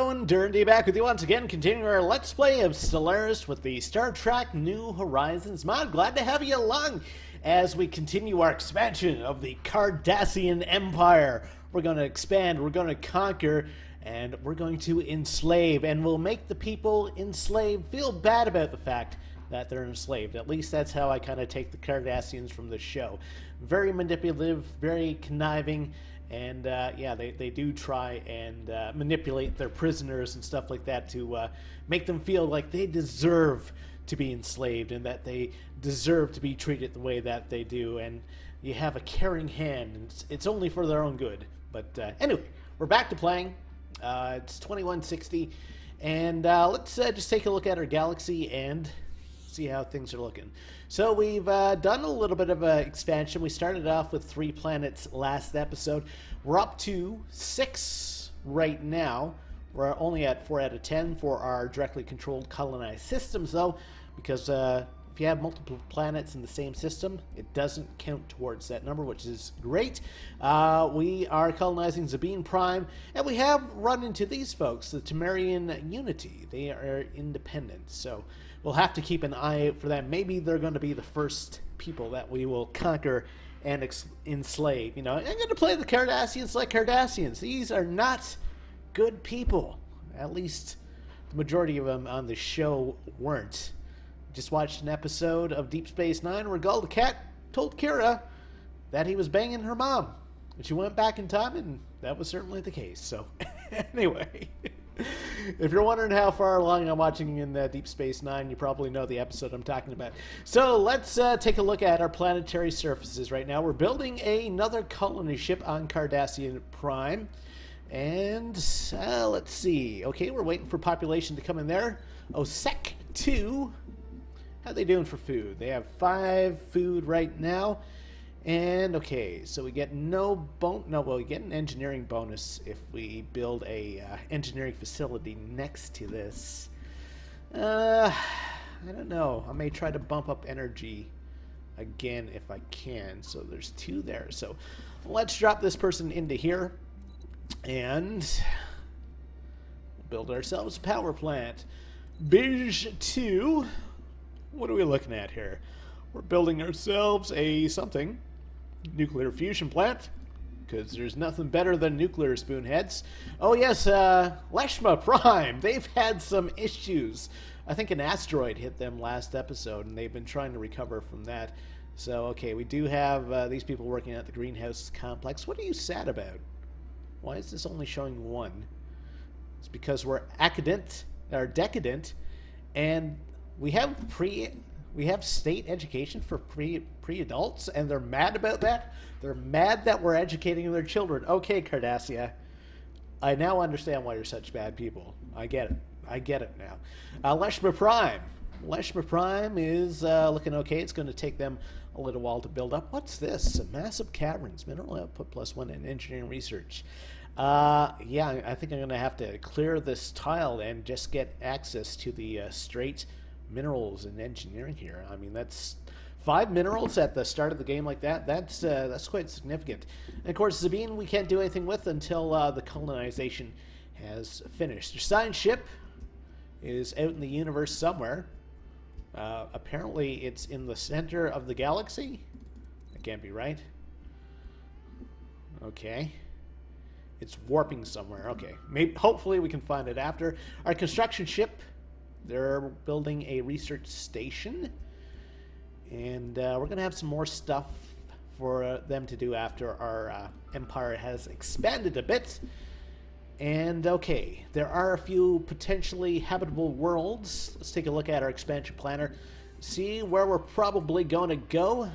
everyone, Durinde back with you once again, continuing our Let's Play of Stellaris with the Star Trek New Horizons mod. Glad to have you along as we continue our expansion of the Cardassian Empire. We're going to expand, we're going to conquer, and we're going to enslave, and we'll make the people enslaved feel bad about the fact that they're enslaved. At least that's how I kind of take the Cardassians from the show. Very manipulative, very conniving, and yeah, they do try and manipulate their prisoners and stuff like that to make them feel like they deserve to be enslaved and that they deserve to be treated the way that they do. And you have a caring hand, and it's only for their own good. But anyway, we're back to playing. It's 2160, and let's just take a look at our galaxy and see how things are looking. So we've done a little bit of an expansion. We started off with 3 planets last episode. We're up to 6 right now. We're only at 4 out of 10 for our directly controlled colonized systems, though, because if you have multiple planets in the same system, it doesn't count towards that number, which is great. We are colonizing Sabine Prime, and we have run into these folks, the Temerian Unity. They are independent, so we'll have to keep an eye out for them. Maybe they're going to be the first people that we will conquer and enslave. You know, I'm going to play the Cardassians like Cardassians. These are not good people. At least the majority of them on the show weren't. Just watched an episode of Deep Space Nine where Gul the Cat told Kira that he was banging her mom. And she went back in time, and that was certainly the case. So, anyway, if you're wondering how far along I'm watching in Deep Space Nine, you probably know the episode I'm talking about. So, let's take a look at our planetary surfaces right now. We're building another colony ship on Cardassian Prime. And let's see. Okay, we're waiting for population to come in there. OSEC 2. How are they doing for food? They have 5 food right now. And okay, so we get we get an engineering bonus if we build a engineering facility next to this. I don't know. I may try to bump up energy again if I can. So there's 2 there. So let's drop this person into here and build ourselves a power plant. Bij 2. What are we looking at here? We're building ourselves a nuclear fusion plant, because there's nothing better than nuclear spoonheads. Oh yes, Leshma Prime. They've had some issues. I think an asteroid hit them last episode, and they've been trying to recover from that. So okay, we do have these people working at the greenhouse complex. What are you sad about? Why is this only showing 1? It's because we're decadent, and we have state education for pre-adults, and they're mad about that. They're mad that we're educating their children. Okay, Cardassia, I now understand why you're such bad people. I get it now. Leshma Prime. Leshma Prime is looking okay. It's going to take them a little while to build up. What's this? Massive caverns, mineral output +1 in engineering research. Yeah, I think I'm going to have to clear this tile and just get access to the straight minerals and engineering here. I mean, that's 5 minerals at the start of the game like that. That's quite significant. And of course, Sabine we can't do anything with until the colonization has finished. Your science ship is out in the universe somewhere. Apparently, it's in the center of the galaxy. That can't be right. Okay. It's warping somewhere. Okay. Hopefully, we can find it after. Our construction ship, they're building a research station, and we're going to have some more stuff for them to do after our empire has expanded a bit. And okay, there are a few potentially habitable worlds. Let's take a look at our expansion planner, see where we're probably going to go.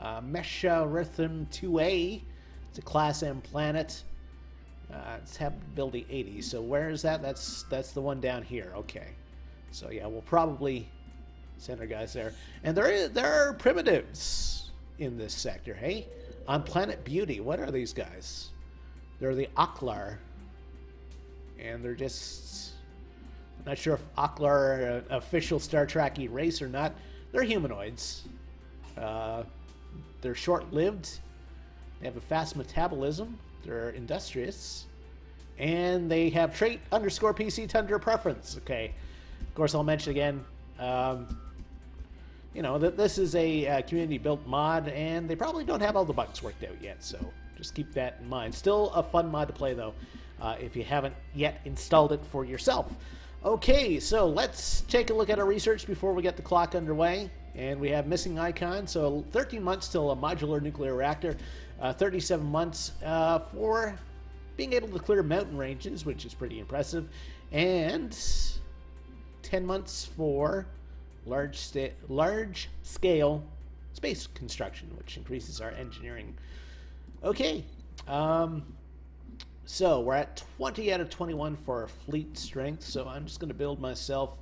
Mesha Rhythm 2A, it's a Class M planet. It's habitability 80, so where is that? That's the one down here. Okay. So yeah, we'll probably send our guys there. And there are primitives in this sector, hey? On Planet Beauty, what are these guys? They're the Aklar. And they're just... I'm not sure if Aklar are an official Star Trek-y race or not. They're humanoids. They're short-lived. They have a fast metabolism. They're industrious. And they have trait underscore PC Tundra preference. Okay. Of course, I'll mention again, you know, that this is a community-built mod, and they probably don't have all the bugs worked out yet, so just keep that in mind. Still a fun mod to play, though, if you haven't yet installed it for yourself. Okay, so let's take a look at our research before we get the clock underway. And we have missing icon, so 13 months till a modular nuclear reactor, 37 months for being able to clear mountain ranges, which is pretty impressive, and 10 months for large-scale space construction, which increases our engineering. Okay, so we're at 20 out of 21 for our fleet strength, so I'm just going to build myself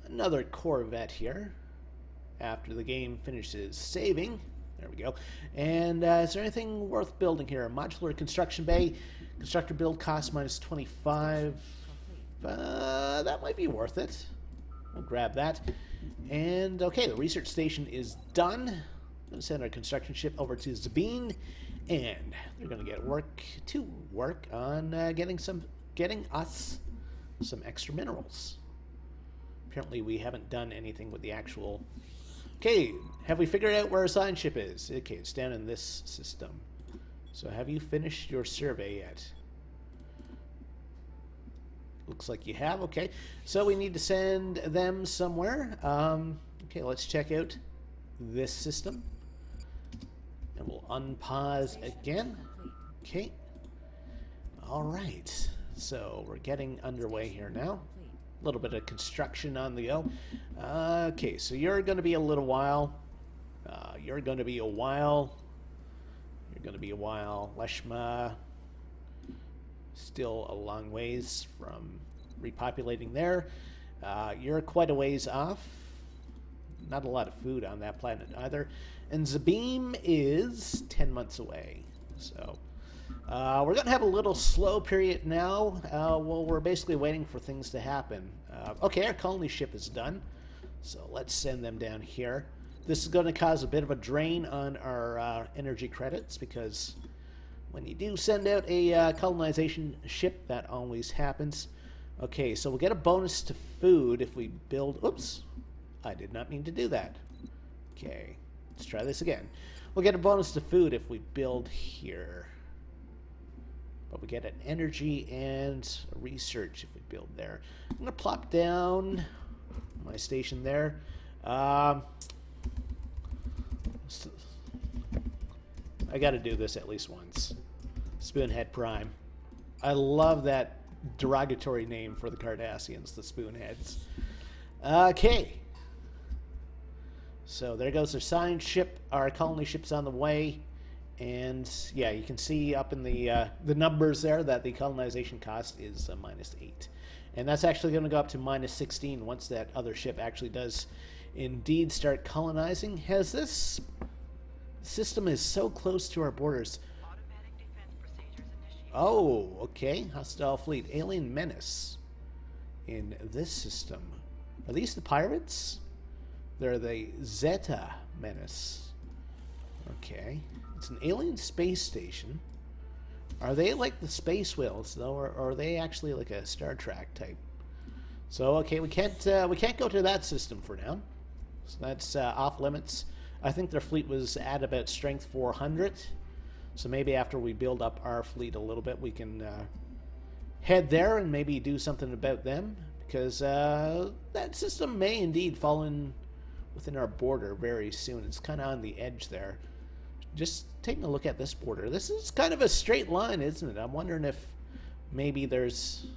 another Corvette here after the game finishes saving. There we go. And is there anything worth building here? A modular construction bay. Constructor build cost minus 25. That might be worth it. We'll grab that. And okay, the research station is done. I'm going to send our construction ship over to Sabine, and they're going to get work on getting us some extra minerals. Apparently, we haven't done anything with the actual. Okay, have we figured out where our science ship is? Okay, it's down in this system. So, have you finished your survey yet? Looks like you have. Okay, so we need to send them somewhere. Okay, let's check out this system. And we'll unpause again. Okay. All right. So we're getting underway here now. A little bit of construction on the go. Okay, so you're going to be a little while. You're going to be a while. You're going to be a while. Leshma. Still a long ways from repopulating there. You're quite a ways off. Not a lot of food on that planet either. And Zabim is 10 months away. So we're going to have a little slow period now. Well, we're basically waiting for things to happen. Okay, our colony ship is done. So let's send them down here. This is going to cause a bit of a drain on our energy credits, because when you do send out a colonization ship, that always happens. Okay, so we'll get a bonus to food if we build. Oops, I did not mean to do that. Okay, let's try this again. We'll get a bonus to food if we build here. But we get an energy and a research if we build there. I'm going to plop down my station there. I got to do this at least once. Spoonhead Prime. I love that derogatory name for the Cardassians, the Spoonheads. Okay. So there goes our science ship. Our colony ship's on the way. And yeah, you can see up in the numbers there that the colonization cost is -8. And that's actually going to go up to -16 once that other ship actually does indeed start colonizing. Has this system is so close to our borders. Oh, okay. Hostile fleet. Alien menace in this system. Are these the pirates? They're the Zeta menace. Okay. It's an alien space station. Are they like the space whales though, or are they actually like a Star Trek type? So okay, we can't go to that system for now. So that's off limits. I think their fleet was at about strength 400. So maybe after we build up our fleet a little bit, we can head there and maybe do something about them, because that system may indeed fall in within our border very soon. It's kind of on the edge there. Just taking a look at this border. This is kind of a straight line, isn't it? I'm wondering if maybe there's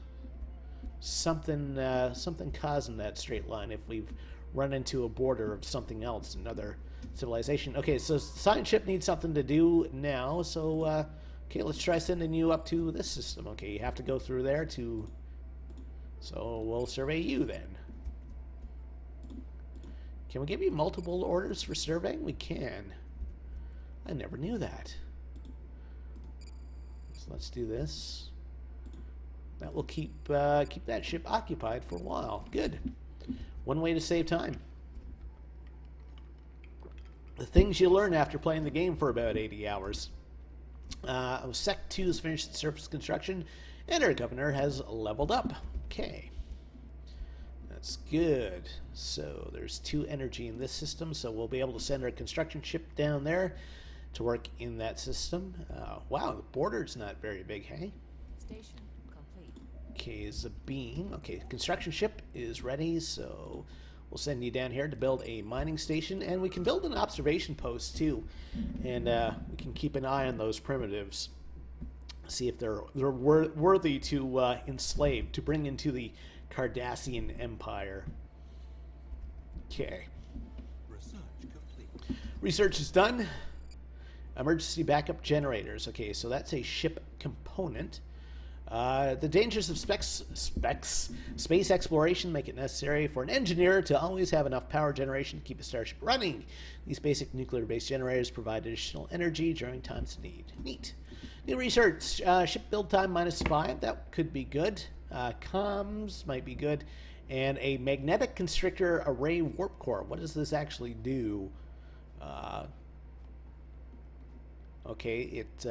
something something causing that straight line, if we've run into a border of something else, another civilization. Okay, so science ship needs something to do now, so okay, let's try sending you up to this system. Okay, you have to go through there to, so we'll survey you then. Can we give you multiple orders for surveying? We can. I never knew that. So let's do this. That will keep that ship occupied for a while. Good. One way to save time. The things you learn after playing the game for about 80 hours. Sec 2 has finished surface construction, And our governor has leveled up. Okay. That's good. So there's 2 energy in this system, so we'll be able to send our construction ship down there to work in that system. Wow, the border's not very big, hey? Station complete. Okay, Sabine. Okay, construction ship is ready, so we'll send you down here to build a mining station, and we can build an observation post too, and we can keep an eye on those primitives, see if they're worthy to enslave, to bring into the Cardassian Empire. Okay. Research complete. Research is done. Emergency backup generators. Okay, so that's a ship component. The dangers of space exploration make it necessary for an engineer to always have enough power generation to keep a starship running. These basic nuclear-based generators provide additional energy during times of need. Neat. New research. Ship build time -5. That could be good. Comms might be good. And a magnetic constrictor array warp core. What does this actually do? Okay, it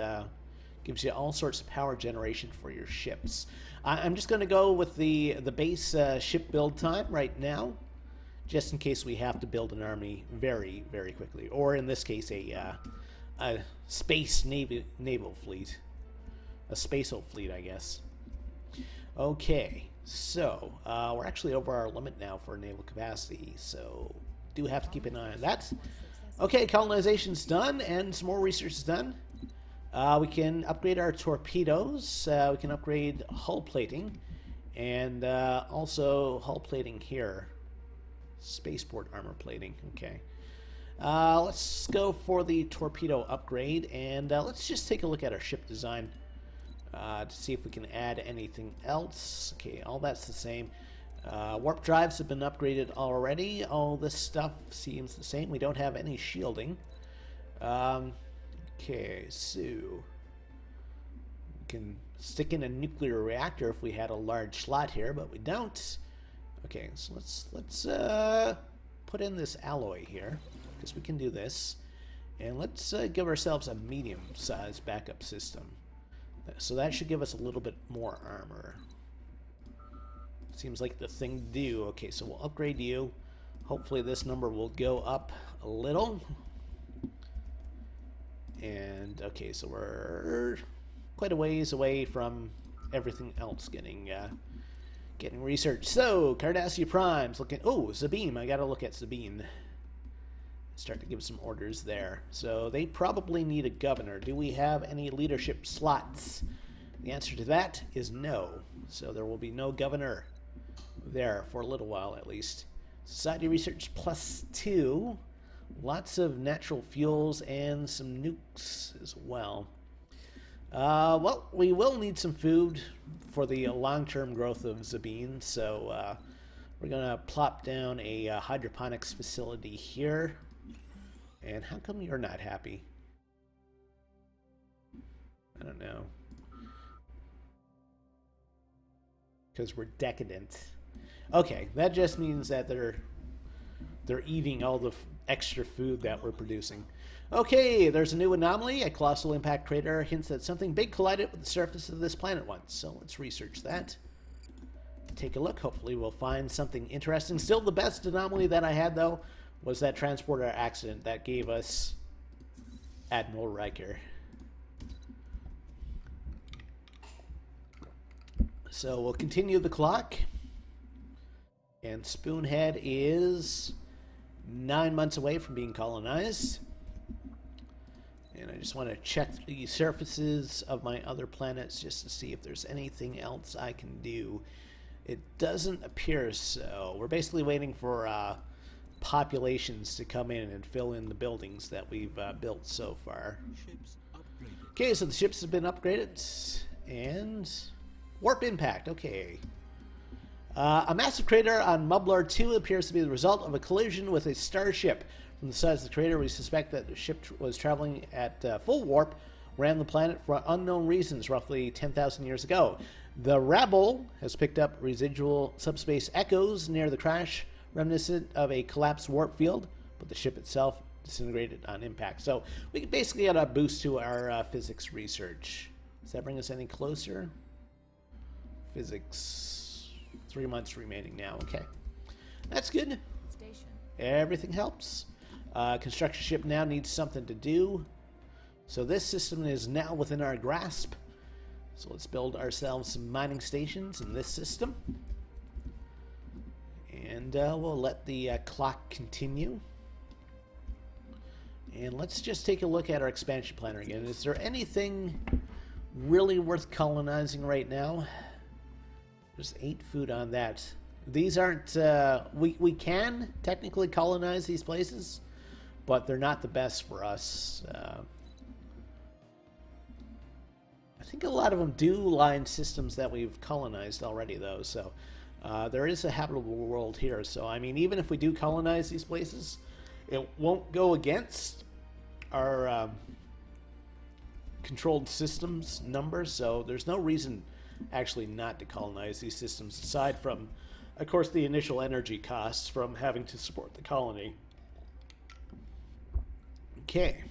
gives you all sorts of power generation for your ships. I'm just going to go with the base ship build time right now, just in case we have to build an army very, very quickly. Or in this case, a space naval fleet. A spaceal fleet, I guess. Okay, so we're actually over our limit now for naval capacity, so do have to keep an eye on that. Okay, colonization's done, and some more research is done. We can upgrade our torpedoes. We can upgrade hull plating, and also hull plating here. Spaceport armor plating. Okay. Let's go for the torpedo upgrade, and let's just take a look at our ship design to see if we can add anything else. Okay, all that's the same. Warp drives have been upgraded already. All this stuff seems the same. We don't have any shielding. Okay, so we can stick in a nuclear reactor if we had a large slot here, but we don't. Okay, so let's put in this alloy here, because we can do this, and let's give ourselves a medium-sized backup system. So that should give us a little bit more armor. Seems like the thing to do. Okay, so we'll upgrade you. Hopefully this number will go up a little. And okay, so we're quite a ways away from everything else getting researched. So Cardassia Prime's looking. Oh, Sabine! I gotta look at Sabine. Start to give some orders there. So they probably need a governor. Do we have any leadership slots? The answer to that is no. So there will be no governor there for a little while at least. Society research +2. Lots of natural fuels and some nukes as well. Well, we will need some food for the long-term growth of Sabine, so we're going to plop down a hydroponics facility here. And how come you're not happy? I don't know. Because we're decadent. Okay, that just means that they're eating all the extra food that we're producing. Okay, there's a new anomaly. A colossal impact crater hints that something big collided with the surface of this planet once. So let's research that. Take a look. Hopefully we'll find something interesting. Still the best anomaly that I had, though, was that transporter accident that gave us Admiral Riker. So we'll continue the clock. And Spoonhead is 9 months away from being colonized. And I just want to check the surfaces of my other planets just to see if there's anything else I can do. It doesn't appear so. We're basically waiting for populations to come in and fill in the buildings that we've built so far. Okay, so the ships have been upgraded. And warp impact, okay. A massive crater on Mublar 2 appears to be the result of a collision with a starship. From the size of the crater, we suspect that the ship was traveling at full warp, ran the planet for unknown reasons roughly 10,000 years ago. The rabble has picked up residual subspace echoes near the crash, reminiscent of a collapsed warp field, but the ship itself disintegrated on impact. So we basically got a boost to our physics research. Does that bring us any closer? Physics. 3 months remaining now. Okay. That's good. Station. Everything helps. Construction ship now needs something to do. So this system is now within our grasp. So let's build ourselves some mining stations in this system. And we'll let the clock continue. And let's just take a look at our expansion planner again. Is there anything really worth colonizing right now? There's 8 food on that. These aren't... we can technically colonize these places, but they're not the best for us. I think a lot of them do lie in systems that we've colonized already, though. So there is a habitable world here. So, I mean, even if we do colonize these places, it won't go against our controlled systems numbers. So there's no reason actually not to colonize these systems, aside from, of course, the initial energy costs from having to support the colony. Okay.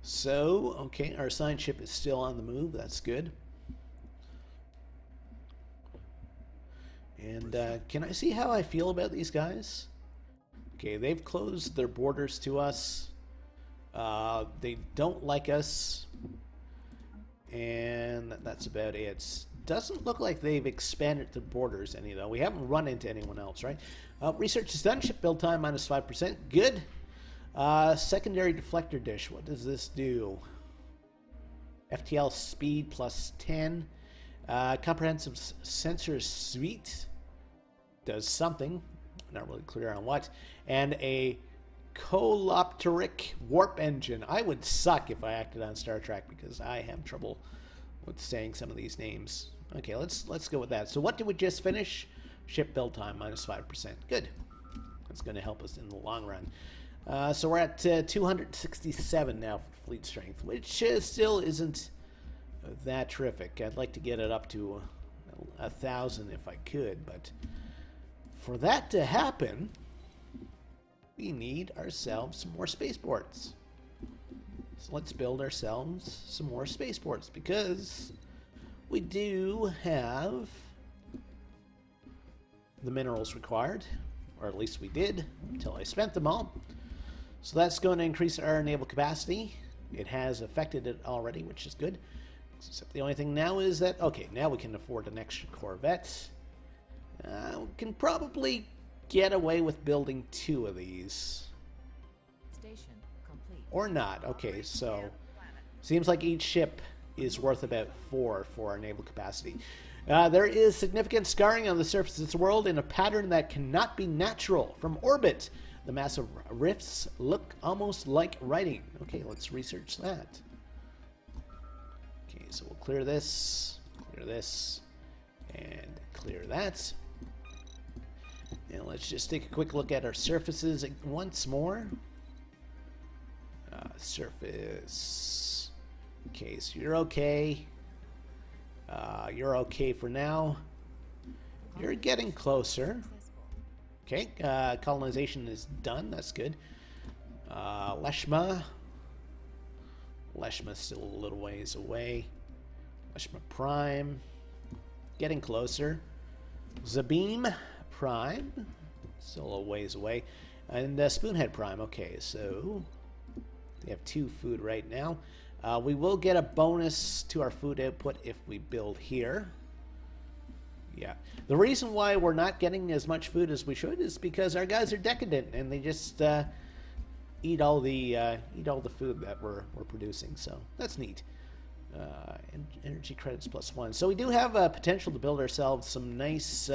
So, okay, our assigned ship is still on the move. That's good. And can I see how I feel about these guys? Okay, they've closed their borders to us. They don't like us. And that's about it. Doesn't look like they've expanded the borders any, though. We haven't run into anyone else, right? Research is done. Ship build time minus 5%. Good. Secondary deflector dish. What does this do? FTL speed plus 10. Comprehensive sensor suite does something. Not really clear on what. And a Colopteric warp engine. I would suck if I acted on Star Trek because I have trouble with saying some of these names. Okay, let's go with that. So what did we just finish? Ship build time minus 5%. Good. That's going to help us in the long run. So we're at 267 now for fleet strength, which still isn't that terrific. I'd like to get it up to 1,000 if I could, but for that to happen, we need ourselves some more spaceports. So let's build ourselves some more spaceports, because we do have the minerals required, or at least we did until I spent them all. So that's going to increase our naval capacity. It has affected it already, which is good. Except the only thing now is that, okay, now we can afford an extra corvette. We can probably get away with building 2 of these. Station complete. Or not. Okay, so seems like each ship is worth about 4 for our naval capacity. There is significant scarring on the surface of this world in a pattern that cannot be natural. From orbit, the massive rifts look almost like writing. Okay, let's research that. Okay, so we'll clear this, and clear that. And let's just take a quick look at our surfaces once more. Surface. Okay, so you're okay. You're okay for now. You're getting closer. Okay, colonization is done. That's good. Leshma. Leshma's still a little ways away. Leshma Prime. Getting closer. Zabim Prime. Still a ways away. And Spoonhead Prime. Okay, so they have 2 food right now. We will get a bonus to our food output if we build here. Yeah. The reason why we're not getting as much food as we should is because our guys are decadent and they just eat all the food that we're producing. So that's neat. Energy credits plus 1. So we do have potential to build ourselves some nice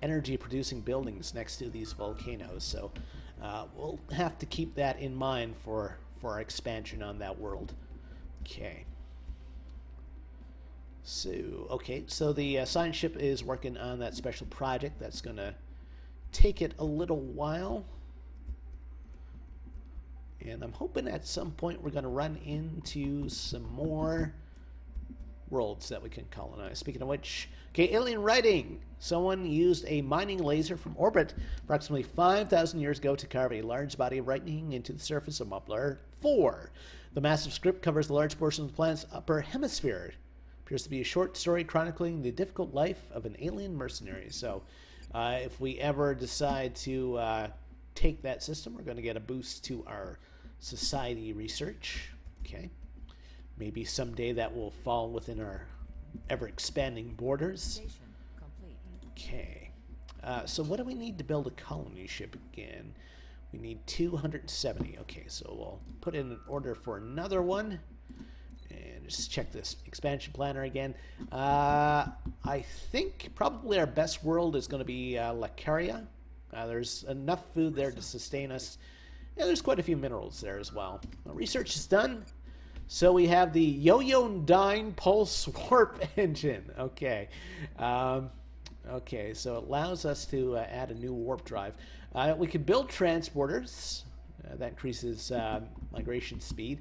energy producing buildings next to these volcanoes. So we'll have to keep that in mind for our expansion on that world. Okay. So the assigned ship is working on that special project. That's going to take it a little while. And I'm hoping at some point we're going to run into some more worlds that we can colonize. Speaking of which, okay, alien writing. Someone used a mining laser from orbit approximately 5,000 years ago to carve a large body of writing into the surface of Muppler 4. The massive script covers the large portion of the planet's upper hemisphere. Appears to be a short story chronicling the difficult life of an alien mercenary. So, if we ever decide to take that system, we're going to get a boost to our society research. Okay. Maybe someday that will fall within our ever-expanding borders. Station complete. Okay. So what do we need to build a colony ship again? We need 270. Okay, so we'll put in an order for another one. And just check this expansion planner again. I think probably our best world is going to be Lacaria. There's enough food there to sustain us. Yeah, there's quite a few minerals there as well. Research is done. So we have the Yo-Yo-Dyne Pulse Warp Engine. Okay. Okay, so it allows us to add a new warp drive. We can build transporters. That increases migration speed.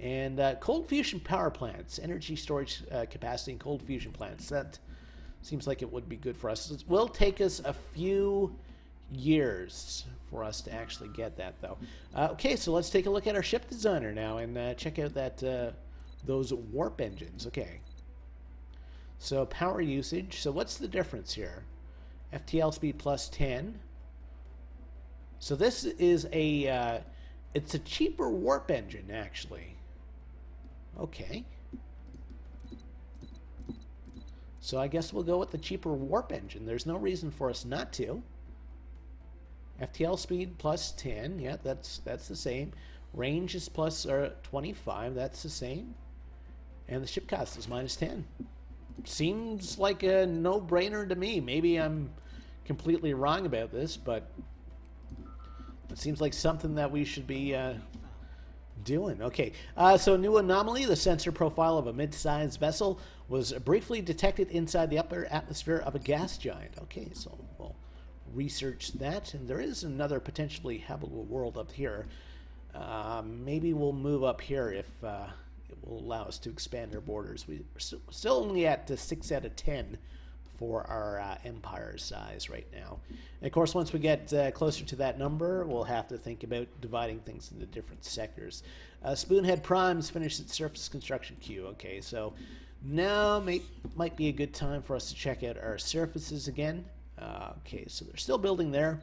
And cold fusion power plants, energy storage capacity, and cold fusion plants. That seems like it would be good for us. It will take us a few years for us to actually get that, though. Okay, so let's take a look at our ship designer now and check out that those warp engines. Okay. So power usage. So what's the difference here? FTL speed plus 10. So this is a it's a cheaper warp engine actually. Okay. So I guess we'll go with the cheaper warp engine. There's no reason for us not to. FTL speed plus 10. Yeah, that's the same. Range is plus 25. That's the same. And the ship cost is minus 10. Seems like a no-brainer to me. Maybe I'm completely wrong about this, but it seems like something that we should be doing. Okay, so new anomaly. The sensor profile of a mid-sized vessel was briefly detected inside the upper atmosphere of a gas giant. Okay, so we'll research that. And there is another potentially habitable world up here. Maybe we'll move up here if it will allow us to expand our borders. We're still only at 6 out of 10 for our empire size right now. And of course, once we get closer to that number, we'll have to think about dividing things into different sectors. Spoonhead Prime's finished its surface construction queue. Okay, so now might be a good time for us to check out our surfaces again. Okay, so they're still building there.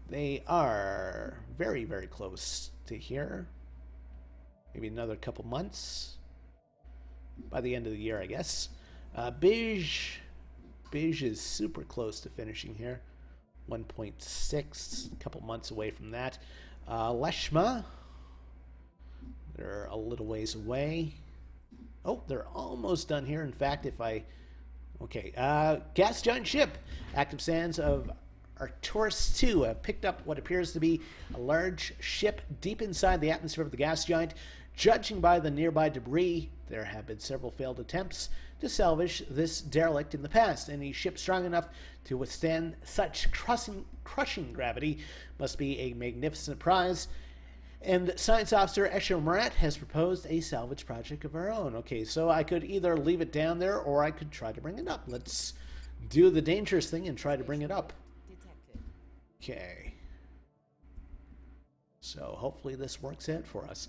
They are very, very close to here. Maybe another couple months. By the end of the year, I guess. Beige is super close to finishing here. 1.6, a couple months away from that. Leshma, they're a little ways away. Oh, they're almost done here. In fact, if I... Okay, gas giant ship. Active sands of Arcturus 2 have picked up what appears to be a large ship deep inside the atmosphere of the gas giant. Judging by the nearby debris, there have been several failed attempts to salvage this derelict in the past. Any ship strong enough to withstand such crushing gravity must be a magnificent prize. And Science Officer Escher Morat has proposed a salvage project of our own. Okay, so I could either leave it down there or I could try to bring it up. Let's do the dangerous thing and try to bring it up. Detected. Okay. So hopefully this works out for us.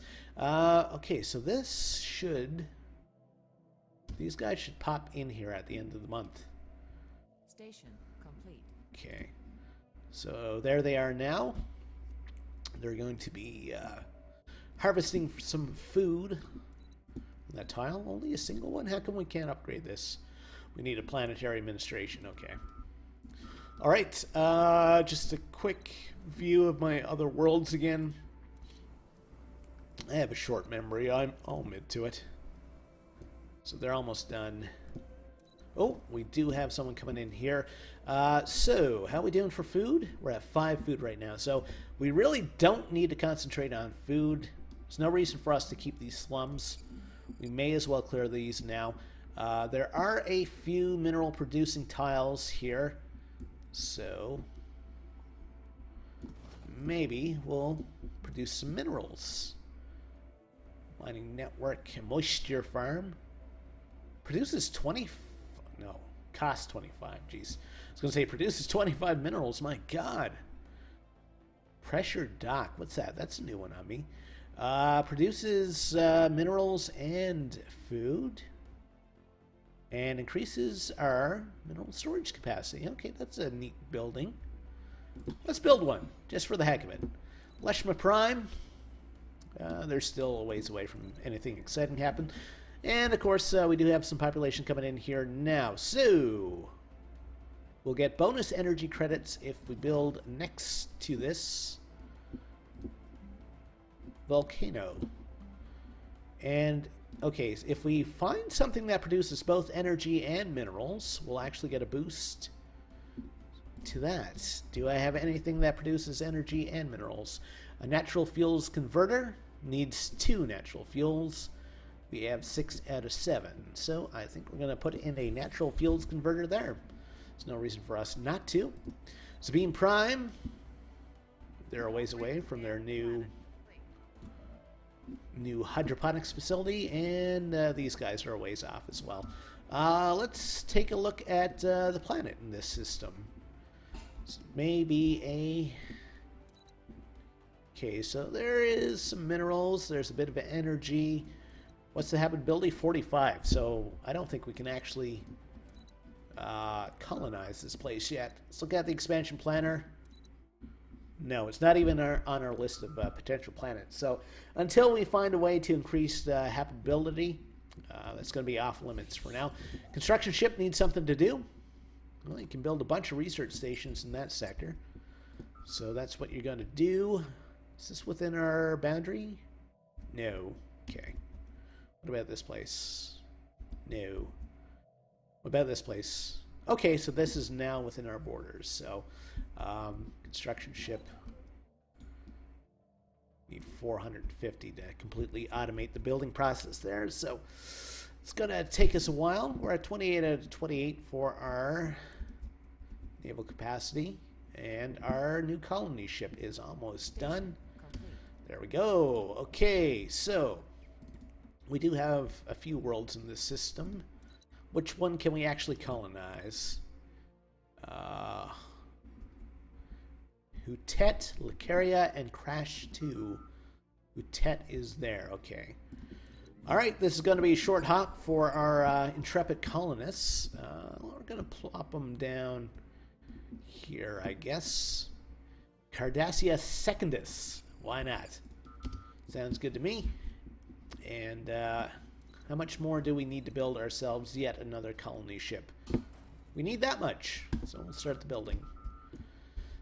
Okay, so this should... These guys should pop in here at the end of the month. Station complete. Okay. So there they are now. They're going to be harvesting some food. That tile, only a single one? How come we can't upgrade this? We need a planetary administration. Okay. All right. Just a quick view of my other worlds again. I have a short memory. I'll admit to it. So they're almost done. Oh, we do have someone coming in here. So, how are we doing for food? We're at 5 food right now. So, we really don't need to concentrate on food. There's no reason for us to keep these slums. We may as well clear these now. There are a few mineral producing tiles here. So, maybe we'll produce some minerals. Mining network, moisture farm. Produces 20... No, costs 25. Jeez. I was going to say produces 25 minerals. My God. Pressure dock. What's that? That's a new one on me. Produces minerals and food. And increases our mineral storage capacity. Okay, that's a neat building. Let's build one, just for the heck of it. Leshma Prime. They're still a ways away from anything exciting to happen. And, of course, we do have some population coming in here now. So, we'll get bonus energy credits if we build next to this volcano. And, okay, if we find something that produces both energy and minerals, we'll actually get a boost to that. Do I have anything that produces energy and minerals? A natural fuels converter needs 2 natural fuels. We have 6 out of 7. So I think we're going to put in a natural fuels converter there. There's no reason for us not to. Sabine Prime, they're a ways away from their new hydroponics facility, and these guys are a ways off as well. Let's take a look at the planet in this system. So maybe a... Okay, so there is some minerals, there's a bit of energy. What's the habitability? 45. So I don't think we can actually colonize this place yet. Let's look at the expansion planner. No, it's not even on our list of potential planets. So until we find a way to increase the habitability, that's going to be off limits for now. Construction ship needs something to do. Well, you can build a bunch of research stations in that sector. So that's what you're going to do. Is this within our boundary? No. Okay. What about this place? No. What about this place? Okay, so this is now within our borders. So, construction ship. Need 450 to completely automate the building process there. So, it's going to take us a while. We're at 28 out of 28 for our naval capacity. And our new colony ship is almost done. There we go. Okay, so we do have a few worlds in this system. Which one can we actually colonize? Hutet, Lucaria, and Crash 2. Hutet is there. Okay. All right, this is going to be a short hop for our intrepid colonists. We're going to plop them down here, I guess. Cardassia Secundus. Why not? Sounds good to me. And how much more do we need to build ourselves yet another colony ship? We need that much. So we'll start the building.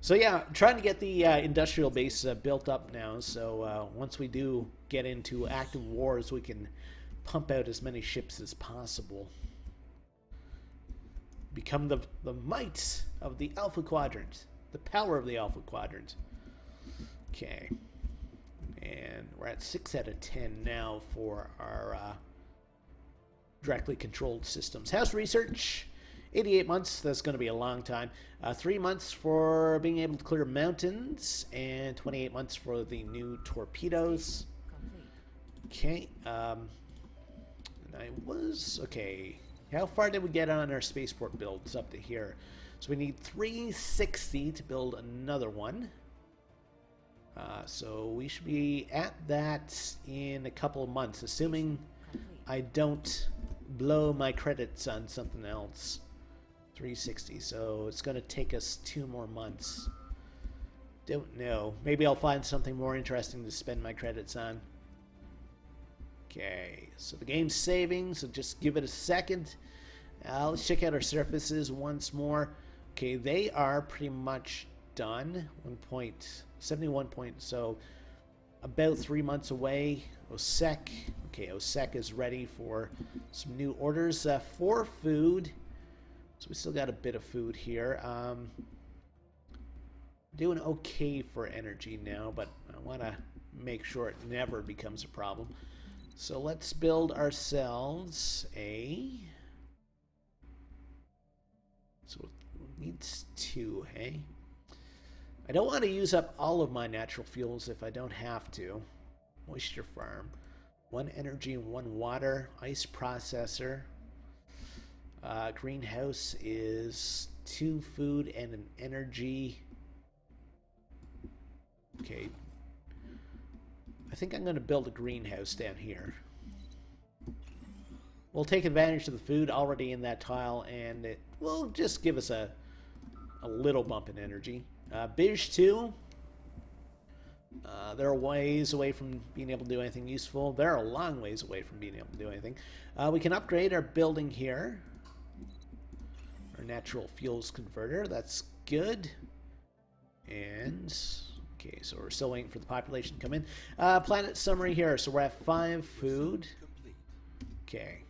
So yeah, trying to get the industrial base built up now. So once we do get into active wars, we can pump out as many ships as possible. Become the might of the Alpha Quadrant. The power of the Alpha Quadrant. Okay. And we're at 6 out of 10 now for our directly controlled systems. House research, 88 months. That's going to be a long time. 3 months for being able to clear mountains, and 28 months for the new torpedoes. Okay. And I was... Okay. How far did we get on our spaceport builds up to here? So we need 360 to build another one. So we should be at that in a couple of months, assuming I don't blow my credits on something else. 360, so it's going to take us 2 more months. Don't know. Maybe I'll find something more interesting to spend my credits on. Okay, so the game's saving, so just give it a second. Let's check out our surfaces once more. Okay, they are pretty much done. 1.71 point, so about 3 months away. OSEC. Okay, OSEC is ready for some new orders for food. So we still got a bit of food here. Doing okay for energy now, but I want to make sure it never becomes a problem. So let's build ourselves a... So it needs 2, hey? I don't want to use up all of my natural fuels if I don't have to. Moisture farm. 1 energy and 1 water. Ice processor. Greenhouse is 2 food and an energy. Okay. I think I'm going to build a greenhouse down here. We'll take advantage of the food already in that tile, and it will just give us a little bump in energy. Bij 2. They're a ways away from being able to do anything useful. They're a long ways away from being able to do anything. We can upgrade our building here. Our natural fuels converter. That's good. And... okay, so we're still waiting for the population to come in. Planet summary here. So we're at 5 food. Complete. Okay.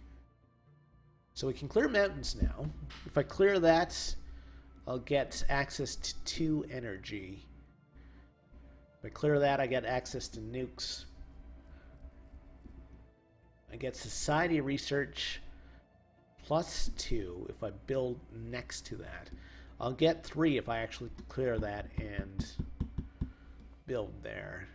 So we can clear mountains now. If I clear that, I'll get access to 2 energy. If I clear that, I get access to nukes. I get society research plus 2 if I build next to that. I'll get 3 if I actually clear that and build there.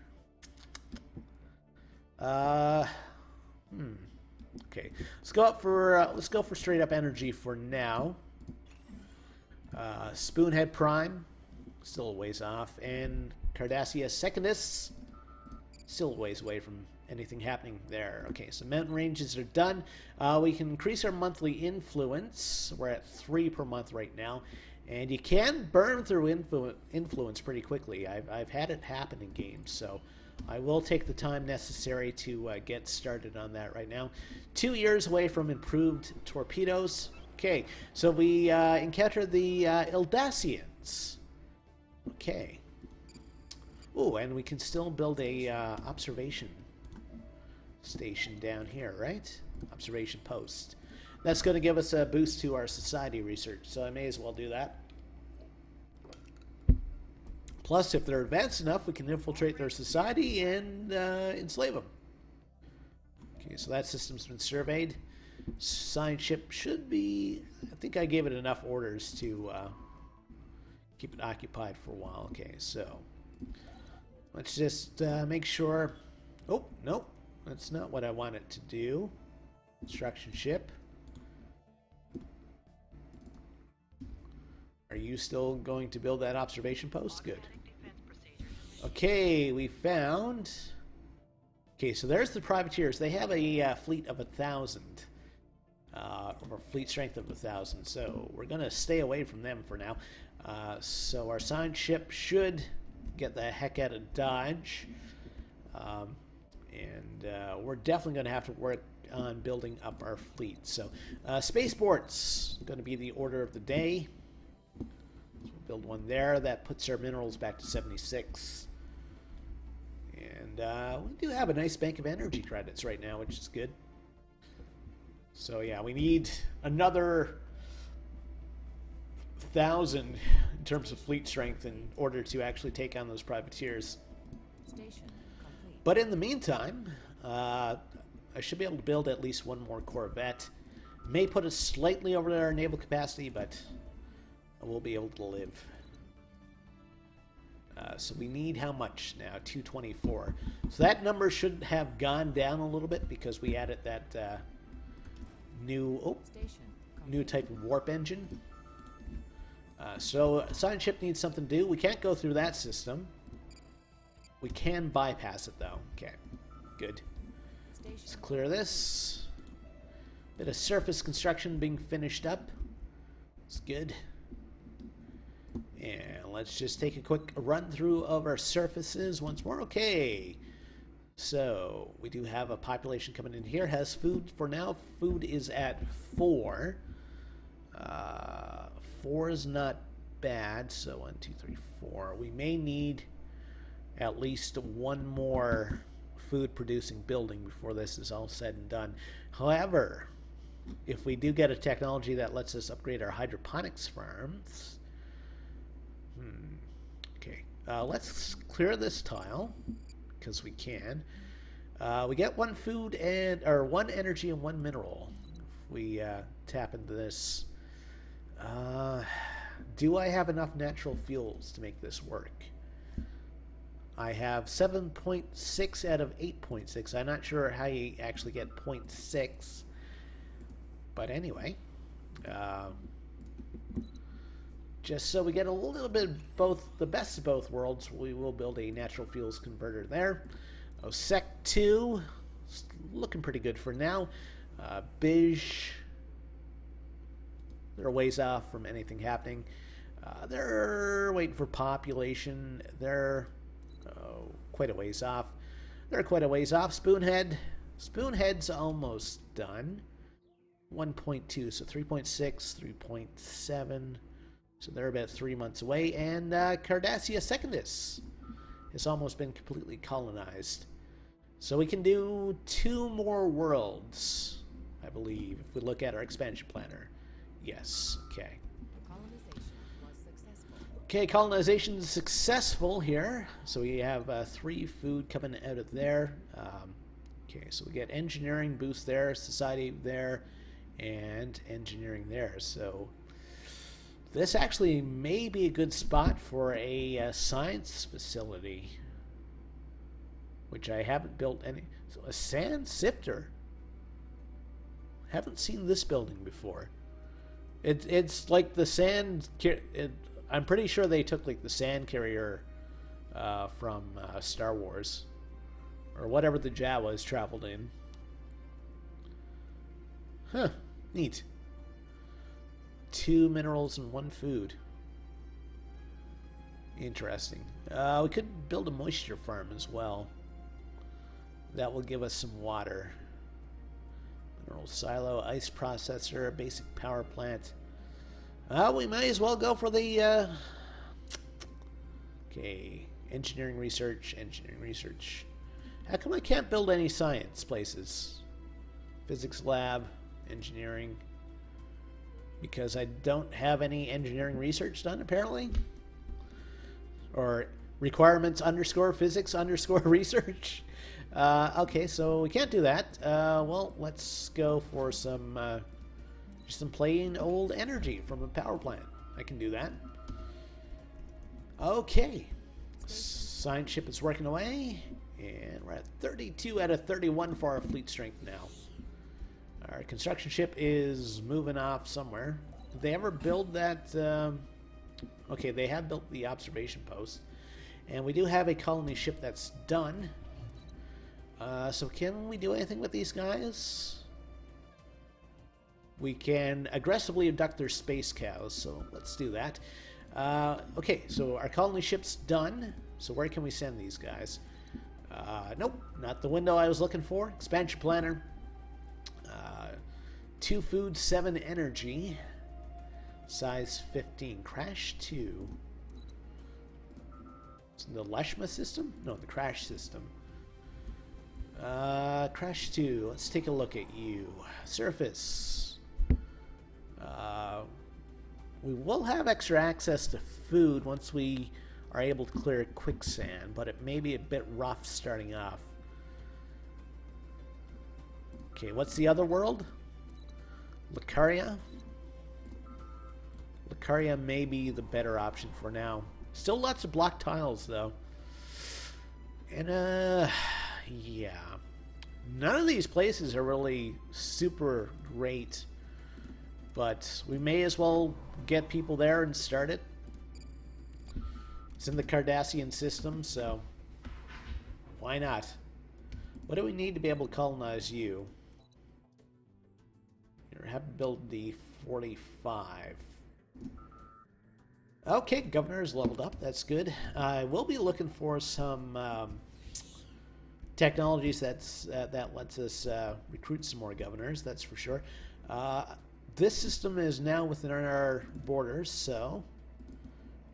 Okay, let's go for straight up energy for now. Spoonhead Prime, still a ways off, and Cardassia Secundus, still a ways away from anything happening there. Okay, so mountain ranges are done. We can increase our monthly influence. We're at 3 per month right now, and you can burn through influence pretty quickly. I've had it happen in games, so I will take the time necessary to get started on that right now. 2 years away from improved torpedoes. Okay, so we encounter the Ildassians. Okay. Oh, and we can still build a observation station down here, right? Observation post. That's going to give us a boost to our society research, so I may as well do that. Plus, if they're advanced enough, we can infiltrate their society and enslave them. Okay, so that system's been surveyed. Science ship should be... I think I gave it enough orders to keep it occupied for a while. Okay, so let's just make sure... Oh, nope. That's not what I want it to do. Construction ship. Are you still going to build that observation post? Good. Okay, we found... Okay, so there's the privateers. They have a fleet of 1,000. Or fleet strength of 1,000. So we're going to stay away from them for now. So our science ship should get the heck out of Dodge. And we're definitely going to have to work on building up our fleet. So spaceports going to be the order of the day. So we'll build one there. That puts our minerals back to 76. And we do have a nice bank of energy credits right now, which is good. So yeah, we need another 1,000 in terms of fleet strength in order to actually take on those privateers. Station complete. But in the meantime, I should be able to build at least one more Corvette. May put us slightly over our naval capacity, but we'll be able to live. So we need how much now? 224. So that number should have gone down a little bit because we added that new type of warp engine. So science ship needs something to do. We can't go through that system. We can bypass it though. Okay, good. Let's clear this. Bit of surface construction being finished up. It's good. And let's just take a quick run through of our surfaces once more. Okay. So we do have a population coming in here. Has food for now. Food is at 4. 4 is not bad. So 1, 2, 3, 4. We may need at least one more food producing building before this is all said and done. However, if we do get a technology that lets us upgrade our hydroponics farms... Okay, let's clear this tile because we can. We get 1 food or 1 energy and 1 mineral if we tap into this. Do I have enough natural fuels to make this work? I have 7.6 out of 8.6. I'm not sure how you actually get 0.6, but anyway. Just so we get a little bit of both, the best of both worlds, we will build a natural fuels converter there. OSEC 2, looking pretty good for now. Bij. They're a ways off from anything happening. They're waiting for population. They're quite a ways off. They're quite a ways off. Spoonhead. Spoonhead's almost done. 1.2, so 3.6, 3.7. So they're about 3 months away. And Cardassia Secundus has almost been completely colonized. So we can do 2 more worlds, I believe, if we look at our expansion planner. Yes, okay. Colonization was successful. Okay, colonization is successful here. So we have 3 food coming out of there. Okay, so we get engineering boost there, society there, and engineering there. So this actually may be a good spot for a science facility, which I haven't built any. So a sand sifter. Haven't seen this building before. It's like the sand. I'm pretty sure they took like the sand carrier from Star Wars, or whatever the Jawas traveled in. Huh, neat. 2 minerals and 1 food. Interesting. We could build a moisture farm as well. That will give us some water. Mineral silo, ice processor, basic power plant. We might as well go for the... Okay, engineering research, engineering research. How come I can't build any science places? Physics lab, engineering. Because I don't have any engineering research done, apparently. Or requirements _ physics _ research. Okay, so we can't do that. Well, let's go for some plain old energy from a power plant. I can do that. Okay. Science ship is working away. And we're at 32 out of 31 for our fleet strength now. Our construction ship is moving off somewhere. Did they ever build that? Okay, they have built the observation post. And we do have a colony ship that's done. So can we do anything with these guys? We can aggressively abduct their space cows, so let's do that. Okay, so our colony ship's done. So where can we send these guys? Nope, not the window I was looking for. Expansion planner. 2 food, 7 energy. Size 15. Crash 2. It's the Leshma system? No, the Crash system. Crash 2. Let's take a look at you. Surface. We will have extra access to food once we are able to clear quicksand, but it may be a bit rough starting off. Okay, what's the other world? Lucaria. Lucaria may be the better option for now. Still lots of block tiles, though. And, yeah. None of these places are really super great, but we may as well get people there and start it. It's in the Cardassian system, so why not? What do we need to be able to colonize you? You have to build the 45. Okay, governor is leveled up. That's good. I will be looking for some technologies that lets us recruit some more governors. That's for sure. This system is now within our borders, so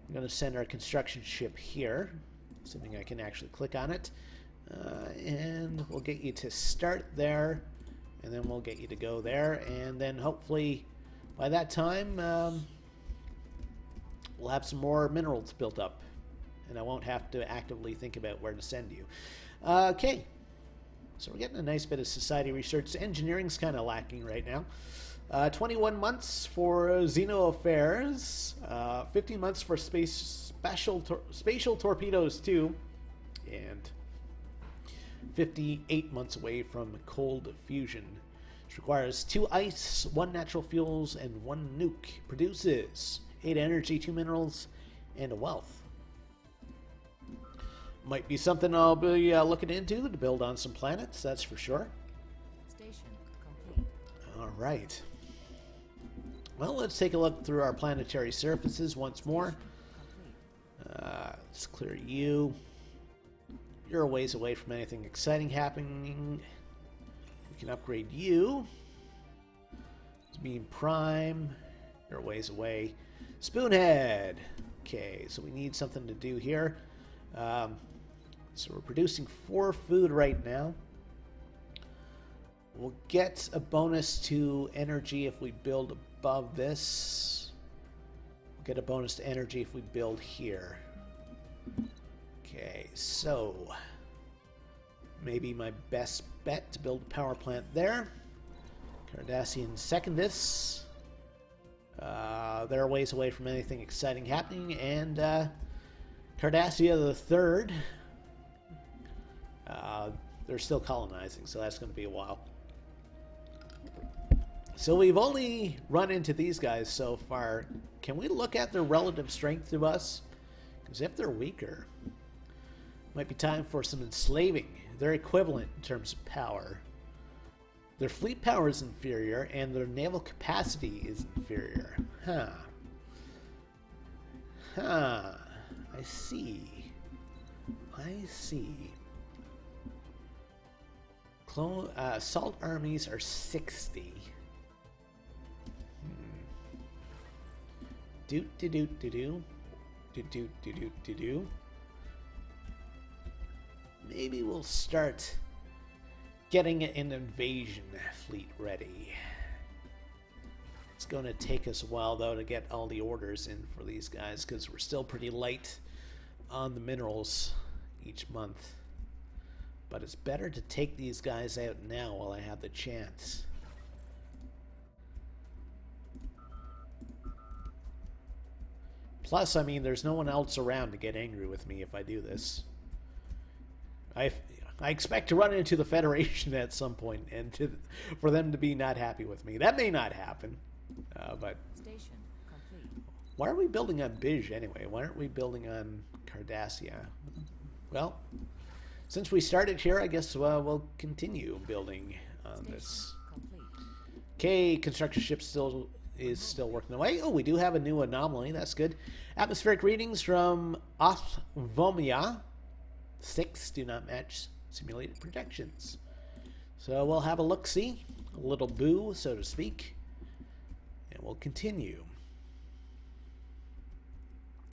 I'm going to send our construction ship here, assuming I can actually click on it, and we'll get you to start there, and then we'll get you to go there, and then hopefully by that time we'll have some more minerals built up, and I won't have to actively think about where to send you. Okay, so we're getting a nice bit of society research. Engineering's kind of lacking right now. 21 months for Xeno Affairs, 15 months for spatial torpedoes too, and 58 months away from cold fusion. Which requires 2 ice, 1 natural fuels, and 1 nuke. Produces 8 energy, 2 minerals, and a wealth. Might be something I'll be looking into to build on some planets, that's for sure. Station complete. Alright. Well, let's take a look through our planetary surfaces once more. Let's clear you. You're a ways away from anything exciting happening. We can upgrade you to being prime. You're a ways away. Spoonhead. Okay, so we need something to do here. So we're producing 4 food right now. We'll get a bonus to energy if we build above this. We'll get a bonus to energy if we build here. Okay, so maybe my best bet to build a power plant there. Cardassian second this. They're a ways away from anything exciting happening, and Cardassia the third. They're still colonizing, so that's going to be a while. So we've only run into these guys so far. Can we look at their relative strength to us? Because if they're weaker, might be time for some enslaving. They're equivalent in terms of power. Their fleet power is inferior, and their naval capacity is inferior. Huh. Huh. I see. I see. Assault armies are 60. Do. Maybe we'll start getting an invasion fleet ready. It's going to take us a while, though, to get all the orders in for these guys, because we're still pretty light on the minerals each month. But it's better to take these guys out now while I have the chance. Plus, I mean, there's no one else around to get angry with me if I do this. I expect to run into the Federation at some point, and for them to be not happy with me. That may not happen, but... Station complete. Why are we building on Bij anyway? Why aren't we building on Cardassia? Well, since we started here, I guess we'll continue building on this. Complete. Okay, construction ship is still working away. Oh, we do have a new anomaly. That's good. Atmospheric readings from Othvomia 6 do not match simulated projections. So we'll have a look-see, a little boo, so to speak, and we'll continue.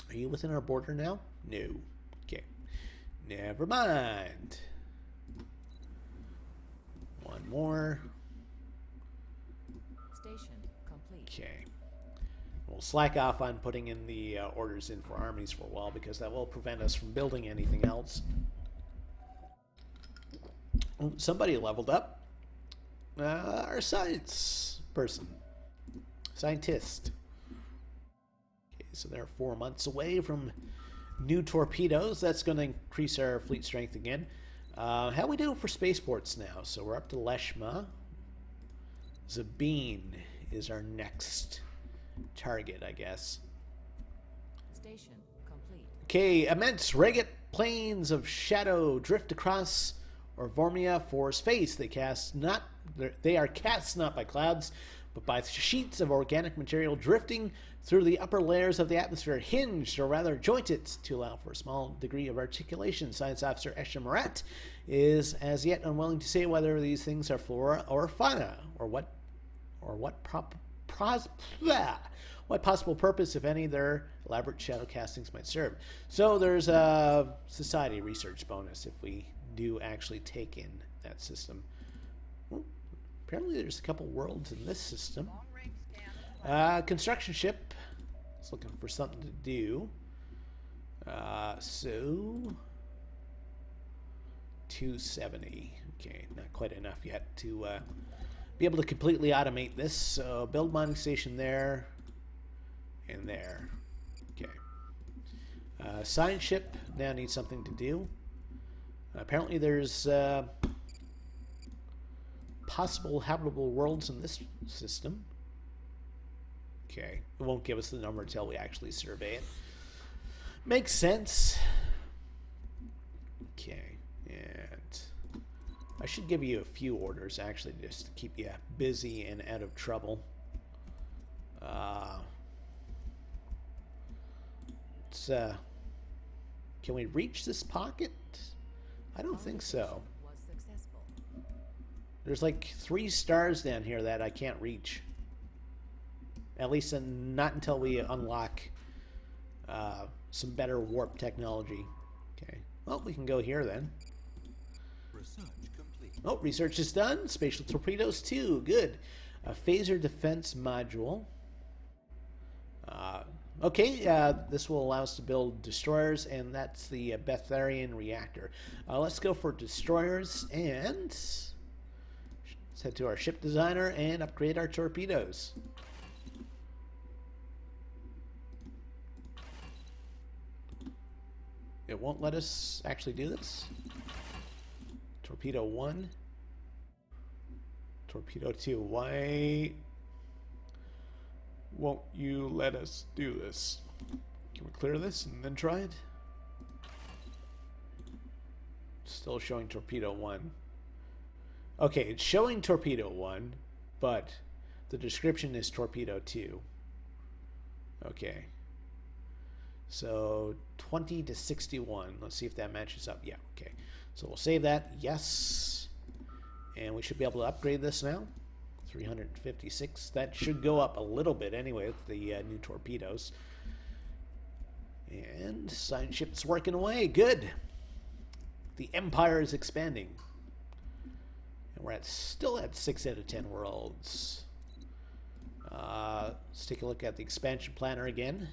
Are you within our border now? No. Okay. Never mind. One more. Station complete. Okay. We'll slack off on putting in the orders in for armies for a while, because that will prevent us from building anything else. Oh, somebody leveled up. Our science person. Scientist. Okay, so they're 4 months away from new torpedoes. That's going to increase our fleet strength again. How we do for spaceports now? So we're up to Leshma. Zabine is our next target, I guess. Station complete. Okay, immense ragged plains of shadow drift across Orvormia for space. They are cast not by clouds, but by sheets of organic material drifting through the upper layers of the atmosphere, hinged or rather jointed to allow for a small degree of articulation. Science Officer Esha Marat is as yet unwilling to say whether these things are flora or fauna, or what possible purpose, if any, their elaborate shadow castings might serve. So there's a society research bonus if we do actually take in that system. Well, apparently there's a couple worlds in this system. Construction ship is looking for something to do. So 270. Okay, not quite enough yet to be able to completely automate this. So build mining station there and there. Okay. Science ship now needs something to do. Apparently there's possible habitable worlds in this system. Okay, it won't give us the number until we actually survey it. Makes sense. Okay, and I should give you a few orders, actually, just to keep you busy and out of trouble. Can we reach this pocket? I don't think so. Was successful. There's like 3 stars down here that I can't reach. At least not until we unlock some better warp technology. Okay. Well, we can go here then. Research complete. Oh, research is done. Spatial torpedoes too. Good. A phaser defense module. Okay, this will allow us to build destroyers, and that's the Betharian reactor. Let's go for destroyers, and let's head to our ship designer and upgrade our torpedoes. It won't let us actually do this. Torpedo 1. Torpedo 2. Why won't you let us do this? Can we clear this and then try it? Still showing torpedo 1. Okay, it's showing torpedo 1, but the description is torpedo 2. Okay. So 20 to 61. Let's see if that matches up. Yeah, okay. So we'll save that. Yes. And we should be able to upgrade this now. 356. That should go up a little bit anyway with the new torpedoes. And science ship's working away. Good. The Empire is expanding. And we're still at 6 out of 10 worlds. Let's take a look at the expansion planner again.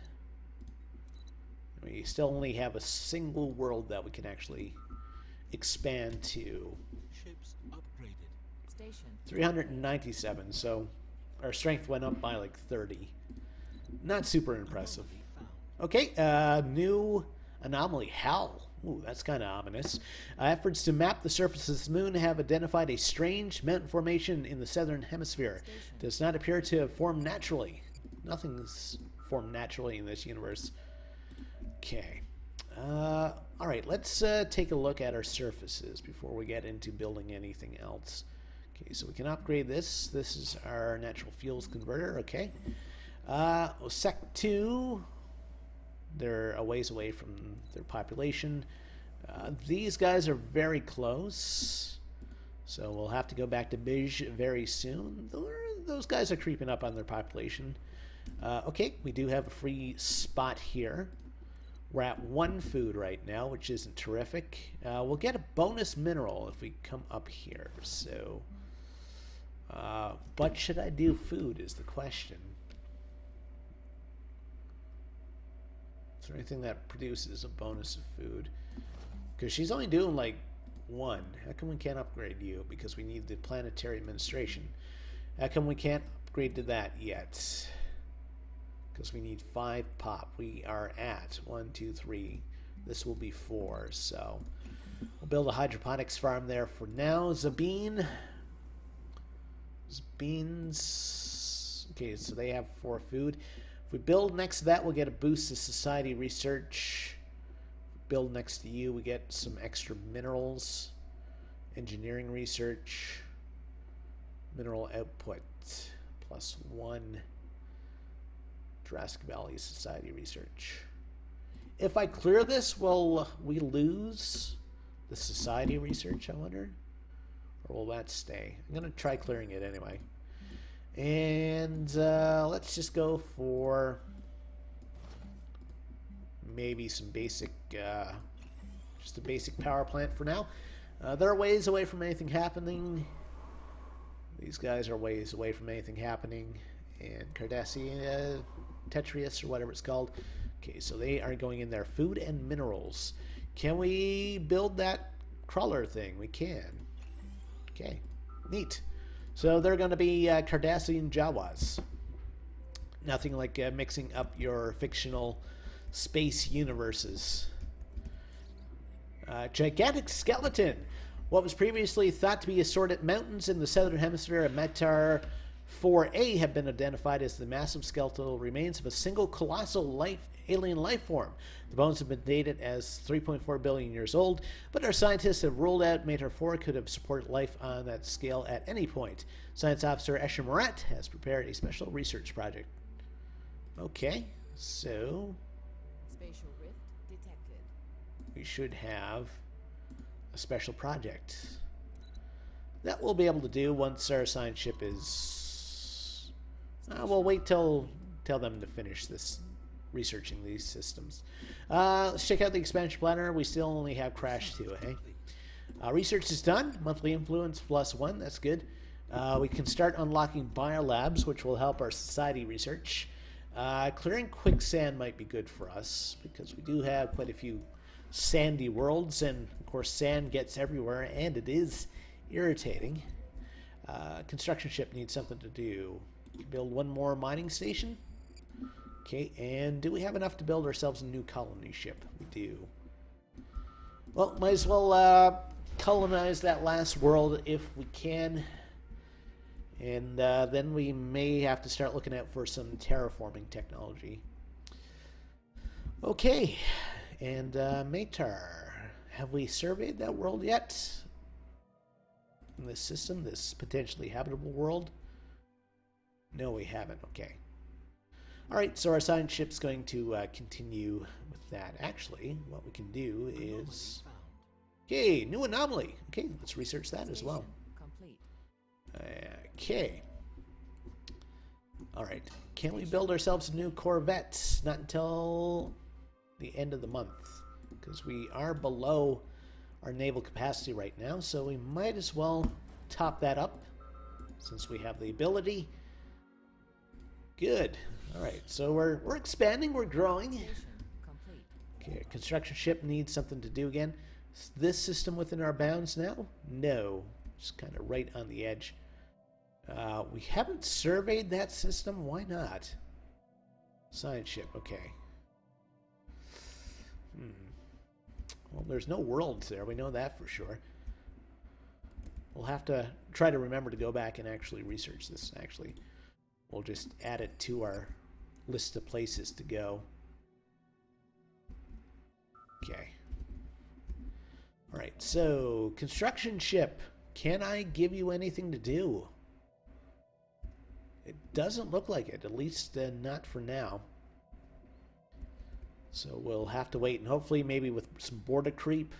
We still only have a single world that we can actually expand to. Ships upgraded. Station. 397, so our strength went up by like 30. Not super impressive. Okay, new anomaly, Hell. Ooh, that's kind of ominous. Efforts to map the surface of the moon have identified a strange mountain formation in the southern hemisphere. Does not appear to have formed naturally. Nothing's formed naturally in this universe. Okay. Alright, let's take a look at our surfaces before we get into building anything else. Okay, so we can upgrade this. This is our natural fuels converter, okay. Sec 2, they're a ways away from their population. These guys are very close, so we'll have to go back to Bij very soon. Those guys are creeping up on their population. Okay, we do have a free spot here. We're at 1 food right now, which isn't terrific. We'll get a bonus mineral if we come up here. So, but should I do food is the question. Is there anything that produces a bonus of food? Because she's only doing like 1. How come we can't upgrade you? Because we need the planetary administration. How come we can't upgrade to that yet? Because we need 5 pop. We are at 1, 2, 3. This will be 4. So we'll build a hydroponics farm there for now. Zabine. Zabine's. Okay, so they have 4 food. If we build next to that, we'll get a boost to society research. Build next to you, we get some extra minerals. Engineering research. Mineral output. +1. Jurassic Valley Society Research. If I clear this, will we lose the Society Research, I wonder? Or will that stay? I'm going to try clearing it anyway. And let's just go for maybe some basic, just a basic power plant for now. They're ways away from anything happening. These guys are ways away from anything happening. And Cardassian, Tetrius, or whatever it's called. Okay, so they are going in there. Food and minerals. Can we build that crawler thing? We can. Okay, neat. So they're going to be Cardassian Jawas. Nothing like mixing up your fictional space universes. Gigantic skeleton. What was previously thought to be assorted mountains in the southern hemisphere of Metar 4A have been identified as the massive skeletal remains of a single colossal alien life form. The bones have been dated as 3.4 billion years old, but our scientists have ruled out Mater 4 could have supported life on that scale at any point. Science Officer Escher Moret has prepared a special research project. Okay, so Spatial rift detected. we should have a special project that we'll be able to do once our science ship is... we'll wait till tell them to finish this researching these systems. Let's check out the expansion planner. We still only have Crash 2, eh? Research is done. Monthly influence +1. That's good. We can start unlocking biolabs, which will help our society research. Clearing quicksand might be good for us, because we do have quite a few sandy worlds, and of course sand gets everywhere, and it is irritating. Construction ship needs something to do. Build one more mining station. Okay, and do we have enough to build ourselves a new colony ship? We do. Well, might as well colonize that last world if we can. And then we may have to start looking out for some terraforming technology. Okay, and Matar, have we surveyed that world yet? In this system, this potentially habitable world? No, we haven't. Okay. Alright, so our science ship's going to continue with that. Actually, what we can do is... Okay, new anomaly. Okay, let's research that as well. Complete. Okay. Alright, can we build ourselves a new Corvette? Not until the end of the month, because we are below our naval capacity right now, so we might as well top that up since we have the ability. Good. Alright, so we're expanding, we're growing. Station complete. Okay, construction ship needs something to do again. Is this system within our bounds now? No. Just kind of right on the edge. We haven't surveyed that system. Why not? Science ship, okay. Well, there's no worlds there. We know that for sure. We'll have to try to remember to go back and actually research this. Actually, we'll just add it to our list of places to go. Okay. Alright, so construction ship. Can I give you anything to do? It doesn't look like it, at least not for now. So we'll have to wait, and hopefully maybe with some border creep,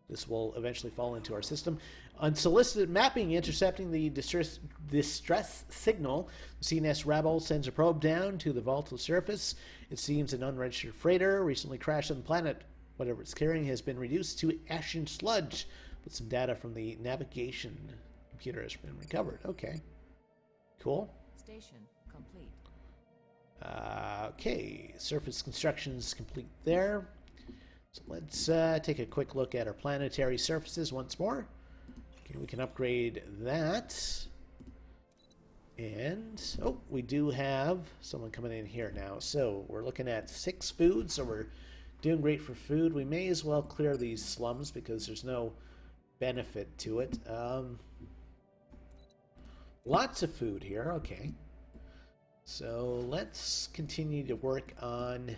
this will eventually fall into our system. Unsolicited mapping intercepting the distress signal. The CNS Rabble sends a probe down to the volatile surface. It seems an unregistered freighter recently crashed on the planet. Whatever it's carrying has been reduced to ashen sludge, but some data from the navigation computer has been recovered. Okay. Cool. Station complete. Okay, surface construction's complete there. So let's take a quick look at our planetary surfaces once more. Okay, we can upgrade that. And, oh, we do have someone coming in here now. So we're looking at 6 food, so we're doing great for food. We may as well clear these slums because there's no benefit to it. Lots of food here, okay. So let's continue to work on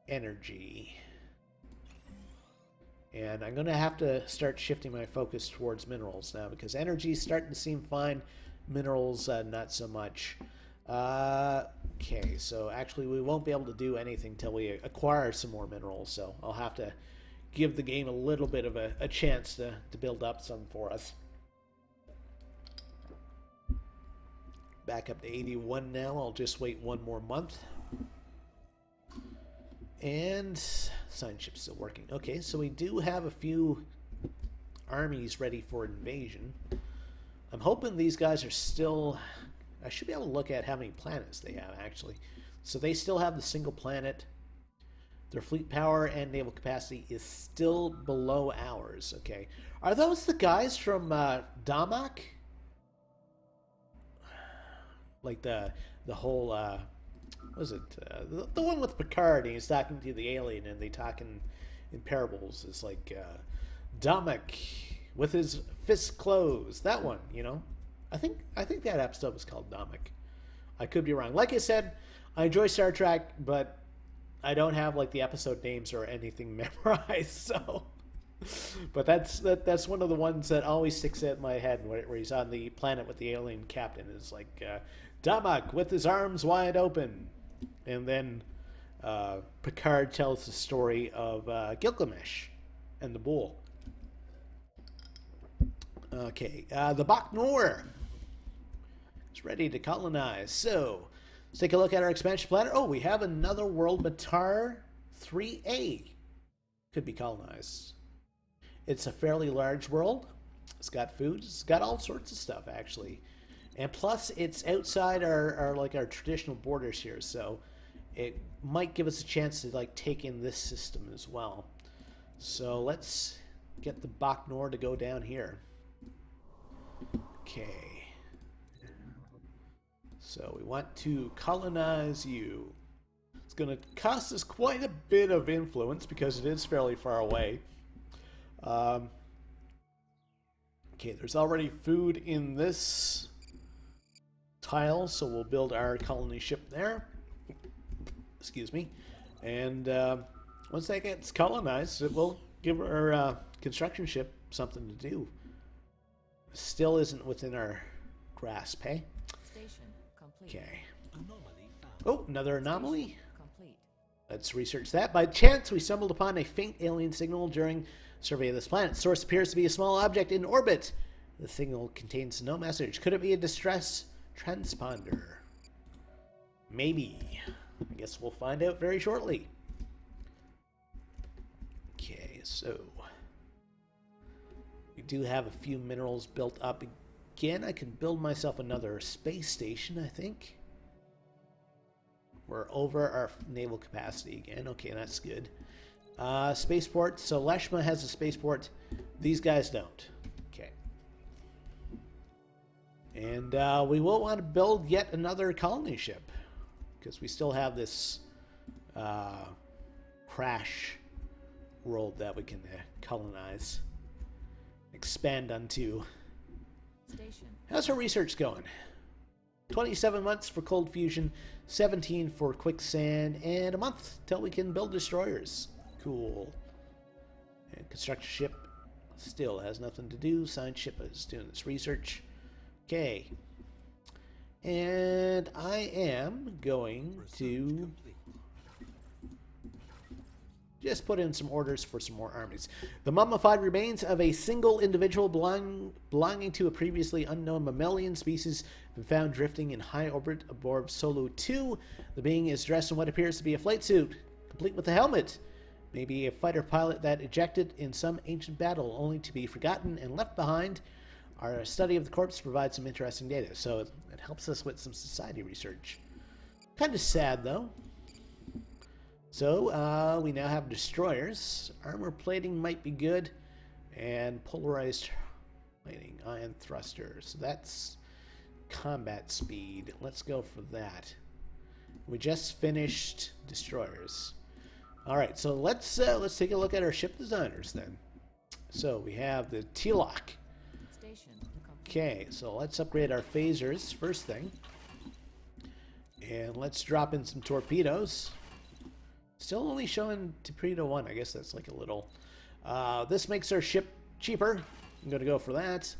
energy. And I'm going to have to start shifting my focus towards minerals now because energy is starting to seem fine. Minerals, not so much. Okay, so actually we won't be able to do anything till we acquire some more minerals. So I'll have to give the game a little bit of a chance to build up some for us. Back up to 81 now. I'll just wait one more month. And science ship's still working. Okay, so we do have a few armies ready for invasion. I'm hoping these guys are still... I should be able to look at how many planets they have, actually. So they still have the single planet. Their fleet power and naval capacity is still below ours. Okay. Are those the guys from Damak? Like the whole... what was it? The one with Picard, and he's talking to the alien, and they talk in parables. It's like Damak with his fists closed. That one, you know? I think that episode was called Namek. I could be wrong. Like I said, I enjoy Star Trek, but I don't have like the episode names or anything memorized. So, but that's one of the ones that always sticks out in my head where he's on the planet with the alien captain. Is like Damak with his arms wide open, and then Picard tells the story of Gilgamesh and the bull. Okay, the Bach Noor is ready to colonize. So, let's take a look at our expansion planet. Oh, we have another world, Matar 3A. Could be colonized. It's a fairly large world. It's got food. It's got all sorts of stuff, actually. And plus, it's outside our traditional borders here, so it might give us a chance to like take in this system as well. So let's get the Bach Noor to go down here. Okay. So we want to colonize you. It's going to cost us quite a bit of influence because it is fairly far away. Okay, there's already food in this tile, so we'll build our colony ship there. Excuse me. And once that gets colonized, it will give our construction ship something to do. Still isn't within our grasp, hey? Station complete. Okay. Anomaly found. Oh, another anomaly? Station complete. Let's research that. By chance, we stumbled upon a faint alien signal during survey of this planet. Source appears to be a small object in orbit. The signal contains no message. Could it be a distress transponder? Maybe. I guess we'll find out very shortly. Okay, so we do have a few minerals built up. Again, I can build myself another space station, I think. We're over our naval capacity again. Okay, that's good. Spaceport. So Leshma has a spaceport. These guys don't. Okay. And we will want to build yet another colony ship, because we still have this crash world that we can colonize, expand onto. Station. How's our research going? 27 months for cold fusion, 17 for quicksand, and a month till we can build destroyers. Cool. And construct a ship still has nothing to do. Science ship is doing its research. Okay. And I am going Research to complete. just put in some orders for some more armies. The mummified remains of a single individual belonging to a previously unknown mammalian species have been found drifting in high orbit aboard Solo 2. The being is dressed in what appears to be a flight suit, complete with a helmet. Maybe a fighter pilot that ejected in some ancient battle only to be forgotten and left behind. Our study of the corpse provides some interesting data, so it helps us with some society research. Kind of sad, though. So, we now have destroyers. Armor plating might be good. And polarized plating, ion thruster. So that's combat speed. Let's go for that. We just finished destroyers. Alright, so let's take a look at our ship designers then. So, we have the T-Lock. Station complete. Okay, so let's upgrade our phasers first thing. And let's drop in some torpedoes. Still only showing torpedo 1. I guess that's like a little. This makes our ship cheaper. I'm going to go for that.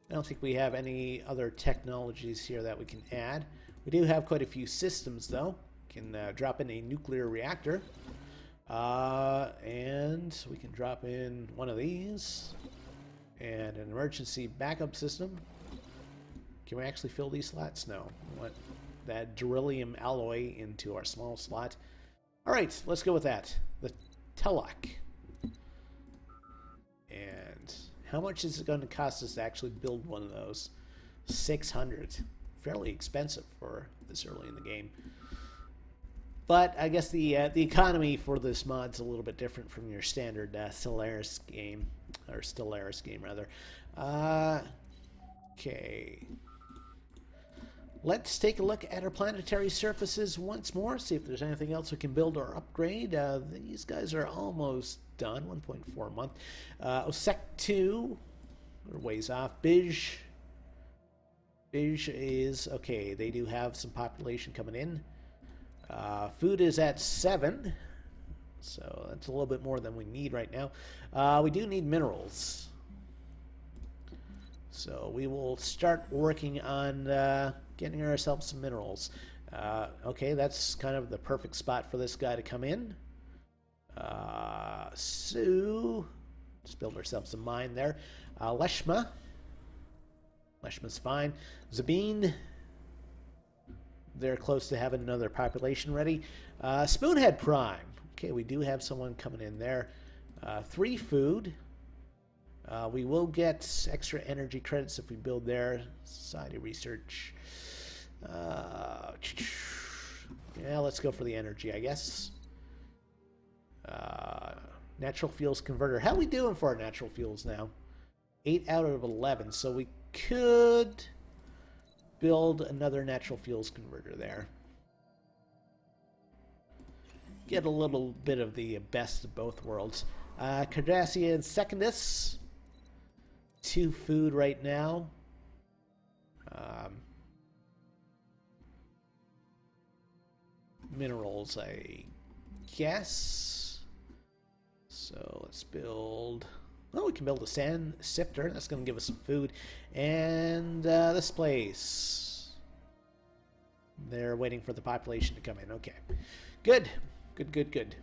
I don't think we have any other technologies here that we can add. We do have quite a few systems, though. We can drop in a nuclear reactor. And we can drop in one of these. And an emergency backup system. Can we actually fill these slots? No. We want that beryllium alloy into our small slot. Alright, let's go with that. The Telok. And how much is it going to cost us to actually build one of those? 600. Fairly expensive for this early in the game. But I guess the economy for this mod's a little bit different from your standard Stellaris game. Or Stellaris game, rather. Okay. Let's take a look at our planetary surfaces once more, see if there's anything else we can build or upgrade. These guys are almost done, 1.4 a month. Osec 2, we're ways off. Bij, Bij is okay. They do have some population coming in. Food is at 7, so that's a little bit more than we need right now. We do need minerals, so we will start working on getting ourselves some minerals. Okay, that's kind of the perfect spot for this guy to come in. So let's build ourselves a mine there. Leshma's fine. Zabine, they're close to having another population ready. Spoonhead Prime. Okay, we do have someone coming in there. 3 food. We will get extra energy credits if we build there. Society research. Yeah, let's go for the energy, I guess. Natural fuels converter. How are we doing for our natural fuels now? 8 out of 11. So we could build another natural fuels converter there. Get a little bit of the best of both worlds. Cardassian Secondus. 2 food right now. Minerals, I guess. So let's build... Oh, we can build a sand sifter. That's going to give us some food. And this place. They're waiting for the population to come in. Okay. Good. Good.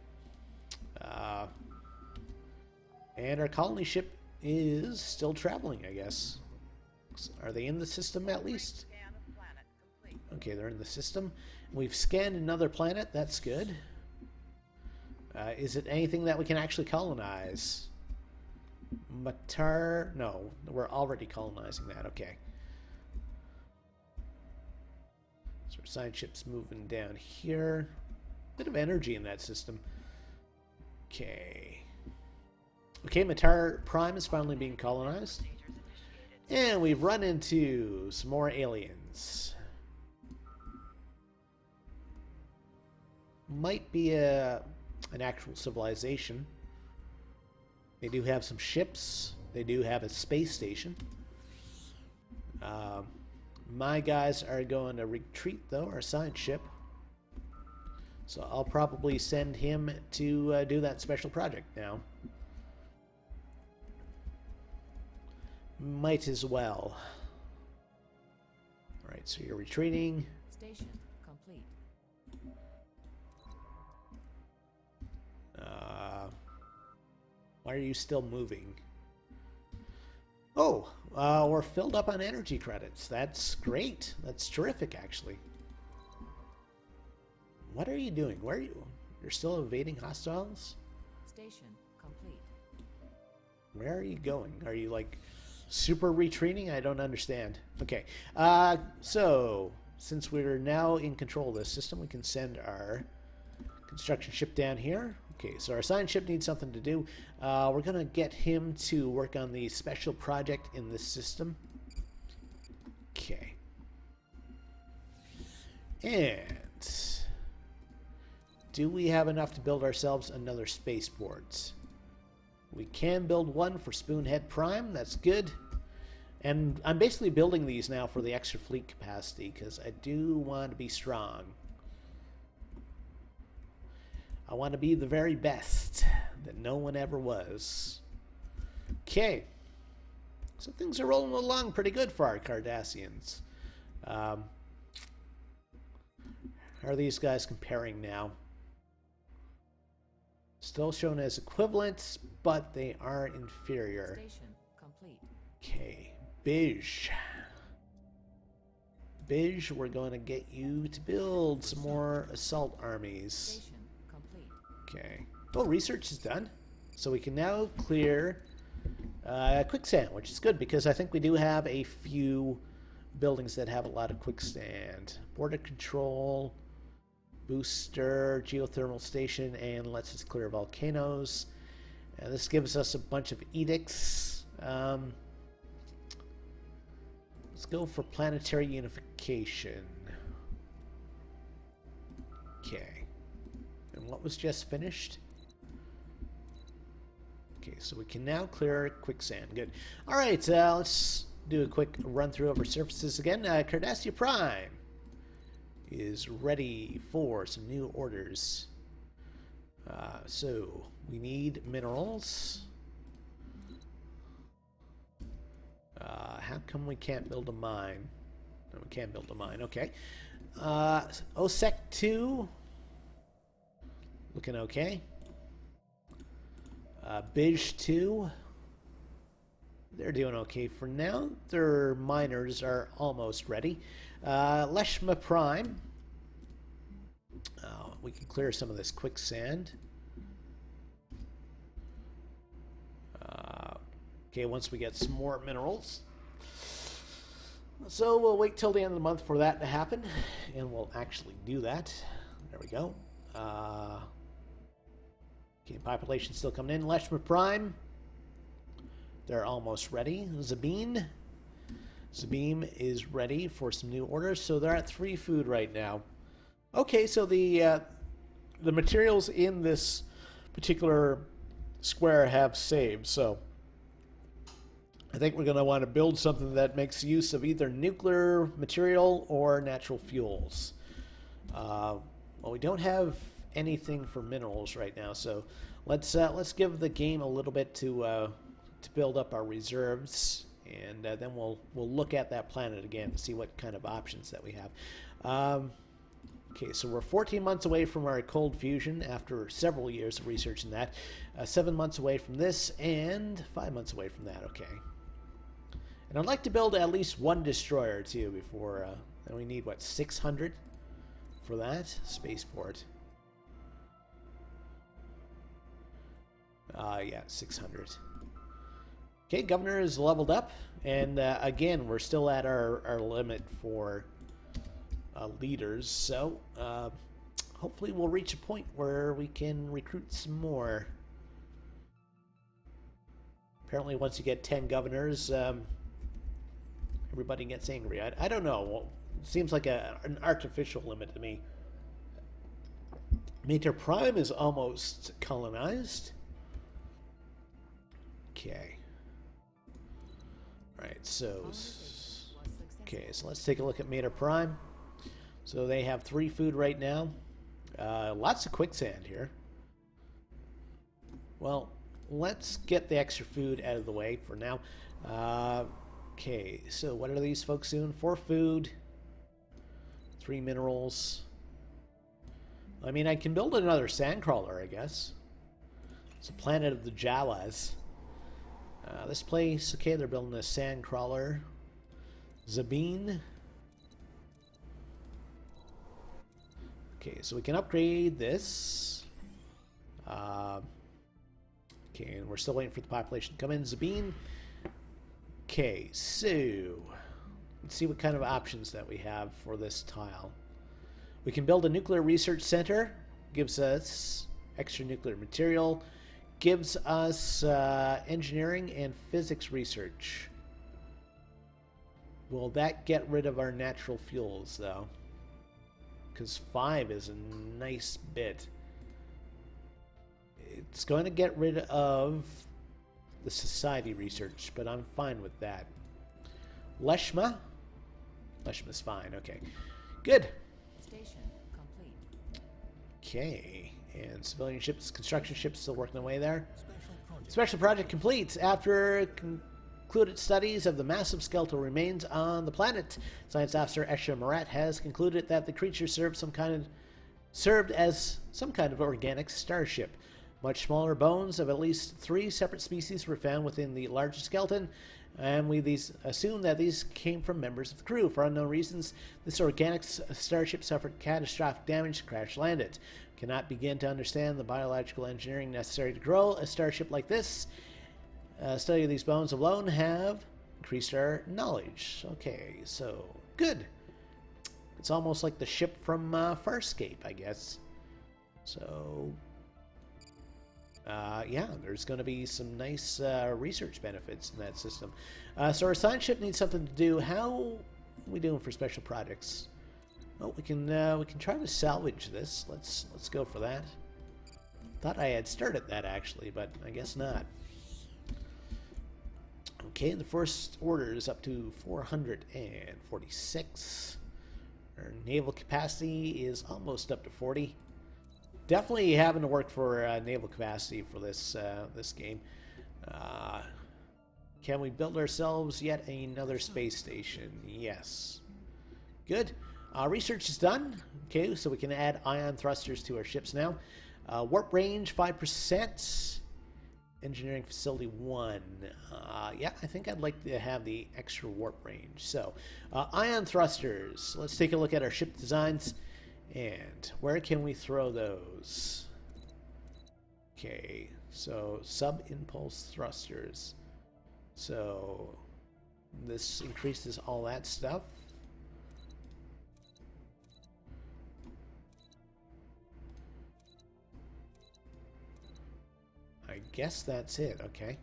And our colony ship is still traveling, I guess. Are they in the system at least? Okay, they're in the system. We've scanned another planet. That's good. Is it anything that we can actually colonize? Matar... No, we're already colonizing that. Okay. So our science ship's moving down here. Bit of energy in that system. Okay. Okay, Matar Prime is finally being colonized. And we've run into some more aliens. Might be an actual civilization. They do have some ships. They do have a space station. My guys are going to retreat, though, our science ship. So I'll probably send him to do that special project now. Might as well. Alright, so you're retreating. Station complete. Why are you still moving? Oh, we're filled up on energy credits. That's great. That's terrific, actually. What are you doing? Where are you? You're still evading hostiles? Station complete. Where are you going? Are you, like, super retreating? I don't understand. Okay. So, since we're now in control of this system, we can send our construction ship down here. Okay, so our science ship needs something to do. We're going to get him to work on the special project in this system. Okay. And do we have enough to build ourselves another spaceport? We can build one for Spoonhead Prime. That's good. And I'm basically building these now for the extra fleet capacity because I do want to be strong. I want to be the very best that no one ever was. Okay. So things are rolling along pretty good for our Cardassians. How are these guys comparing now? Still shown as equivalent, but they are inferior. Station complete. Okay. Bij, we're going to get you to build some more assault armies. Station complete. Okay. Oh, research is done. So we can now clear quicksand, which is good because I think we do have a few buildings that have a lot of quicksand. Border control, booster, geothermal station, and lets us clear volcanoes. And this gives us a bunch of edicts. Let's go for planetary unification. Okay. And what was just finished? Okay, so we can now clear quicksand. Good. Alright, let's do a quick run through of our surfaces again. Cardassia Prime is ready for some new orders. So we need minerals. How come we can't build a mine? No, we can't build a mine. Okay. OSEC 2. Looking okay. Bij 2. They're doing okay for now. Their miners are almost ready. Leshma Prime. We can clear some of this quicksand. Okay, once we get some more minerals. So we'll wait till the end of the month for that to happen, and we'll actually do that. There we go. Okay, population still coming in. Leshma Prime. They're almost ready. Zabine is ready for some new orders, so they're at 3 food right now. Okay, so the materials in this particular square have saved, so I think we're going to want to build something that makes use of either nuclear material or natural fuels. Well, we don't have anything for minerals right now, so let's give the game a little bit to build up our reserves, and then we'll look at that planet again to see what kind of options that we have. Okay, so we're 14 months away from our cold fusion after several years of researching that. 7 months away from this, and 5 months away from that. Okay. And I'd like to build at least 1 destroyer too before. And we need what, 600 for that spaceport. Yeah, 600. Okay, governor is leveled up, and again, we're still at our limit for leaders, so hopefully we'll reach a point where we can recruit some more. Apparently once you get 10 governors, everybody gets angry. I don't know. It seems like an artificial limit to me. Mater Prime is almost colonized. Okay. Alright, so... Okay, so let's take a look at Mater Prime. So they have 3 food right now. Lots of quicksand here. Well, let's get the extra food out of the way for now. Okay, so what are these folks doing? 4 food, 3 minerals. I mean, I can build another sandcrawler, I guess. It's a planet of the Jawas. This place, okay, they're building a sandcrawler. Zabine. Okay, so we can upgrade this. Okay, and we're still waiting for the population to come in. Zabine. Okay, so let's see what kind of options that we have for this tile. We can build a nuclear research center. Gives us extra nuclear material. Gives us engineering and physics research. Will that get rid of our natural fuels, though? Because 5 is a nice bit. It's going to get rid of the society research, but I'm fine with that. Leshma? Leshma's fine, okay. Good. Station complete. Okay, and civilian ships, construction ships still working away there. Special project complete. After concluded studies of the massive skeletal remains on the planet, Science Officer Esha Marat has concluded that the creature served as some kind of organic starship. Much smaller bones of at least 3 separate species were found within the larger skeleton, and we assume that these came from members of the crew. For unknown reasons, this organic starship suffered catastrophic damage and crash-landed. Cannot begin to understand the biological engineering necessary to grow a starship like this. Study of these bones alone have increased our knowledge. Okay, so good. It's almost like the ship from Farscape, I guess. So, yeah, there's going to be some nice research benefits in that system. So our science ship needs something to do. How are we doing for special projects? Well, we can try to salvage this. Let's go for that. Thought I had started that actually, but I guess not. Okay, the first order is up to 446. Our naval capacity is almost up to 40. Definitely having to work for naval capacity for this this game. Can we build ourselves yet another space station? Yes. Good. Research is done. Okay, so we can add ion thrusters to our ships now. Warp range 5%. Engineering facility 1. Yeah, I think I'd like to have the extra warp range. So, ion thrusters. Let's take a look at our ship designs. And where can we throw those? Okay, so sub-impulse thrusters. So, this increases all that stuff. I guess that's it, okay.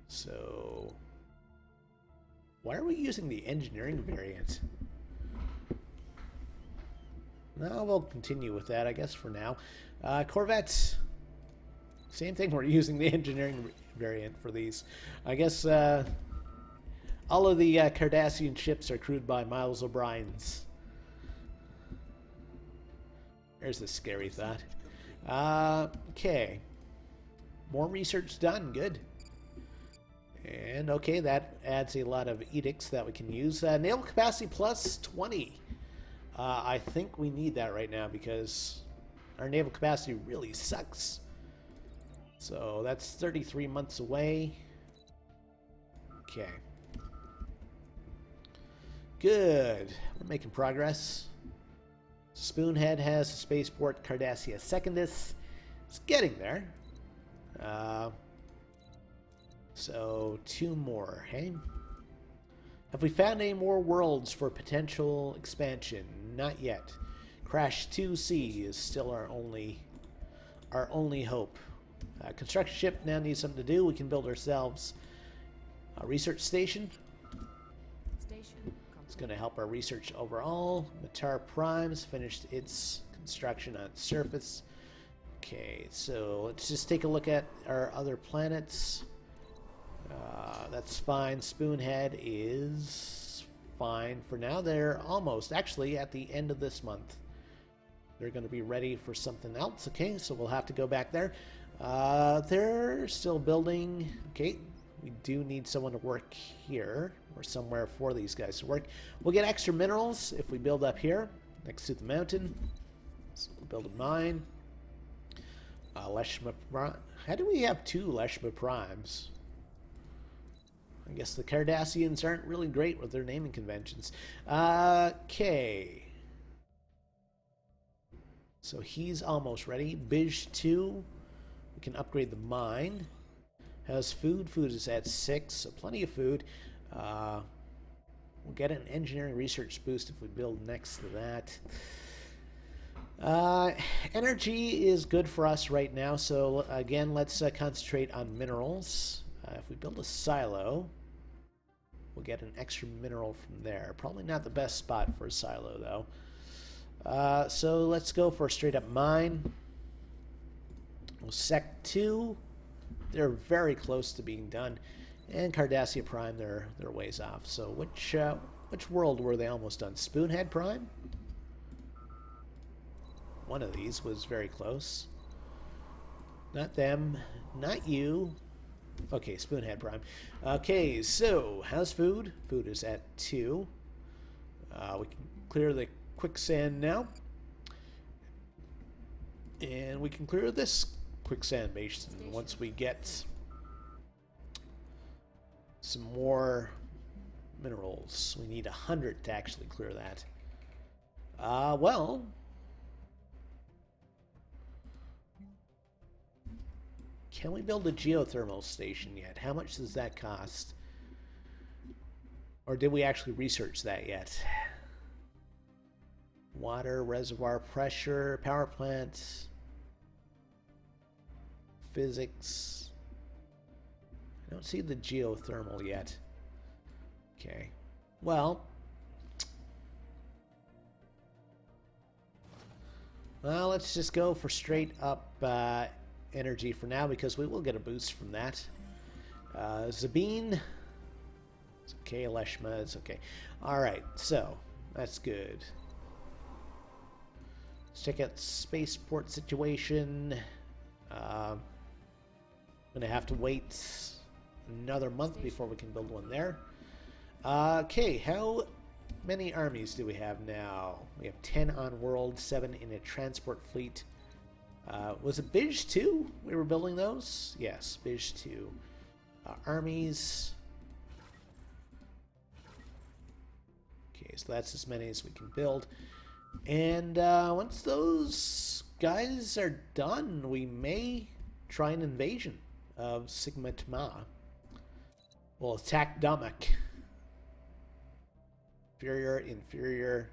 So, why are we using the engineering variant? No, we'll continue with that, I guess, for now. Corvettes, same thing, we're using the engineering variant for these. I guess all of the Cardassian ships are crewed by Miles O'Brien's. There's a scary thought. Okay. More research done. Good. And okay, that adds a lot of edicts that we can use. Naval capacity plus 20. I think we need that right now because our naval capacity really sucks. So that's 33 months away. Okay. Good. We're making progress. Spoonhead has a spaceport. Cardassia Secondus. It's getting there. So 2 more, hey? Have we found any more worlds for potential expansion? Not yet. Crash 2C is still our only hope. Construction ship now needs something to do. We can build ourselves a research station. It's going to help our research overall. Matar Primes finished its construction on surface. Okay, so let's just take a look at our other planets. That's fine. Spoonhead is fine for now. They're almost, actually, at the end of this month. They're going to be ready for something else. Okay, so we'll have to go back there. They're still building. Okay, we do need someone to work here or somewhere for these guys to work. We'll get extra minerals if we build up here next to the mountain. So we'll build a mine. Leshma Prime. How do we have 2 Leshma Primes? I guess the Cardassians aren't really great with their naming conventions. Okay. So he's almost ready. Bij 2. We can upgrade the mine. Has food. Food is at 6, so plenty of food. We'll get an engineering research boost if we build next to that. Energy is good for us right now, so again, let's concentrate on minerals. If we build a silo, we'll get an extra mineral from there. Probably not the best spot for a silo, though. So let's go for a straight-up mine. We'll Sec 2. They're very close to being done. And Cardassia Prime, they're ways off. So which world were they almost done? Spoonhead Prime? One of these was very close. Not them. Not you. Okay, Spoonhead Prime. Okay, so how's food? Food is at 2. We can clear the quicksand now. And we can clear this quicksand basin once we get some more minerals. We need 100 to actually clear that. Well, can we build a geothermal station yet? How much does that cost? Or did we actually research that yet? Water, reservoir pressure, power plants, physics. I don't see the geothermal yet. Okay. Well, let's just go for straight up energy for now because we will get a boost from that. Zabine, It's okay, Leshma, it's okay. Alright, so, that's good. Let's check out the spaceport situation. I'm going to have to wait another month before we can build one there. Okay, how many armies do we have now? We have 10 on world, 7 in a transport fleet. Was it Bij 2? We were building those? Yes, Bij 2. Armies. Okay, so that's as many as we can build. And once those guys are done, we may try an invasion of Sigma Tma. We'll attack Damak. Inferior, inferior.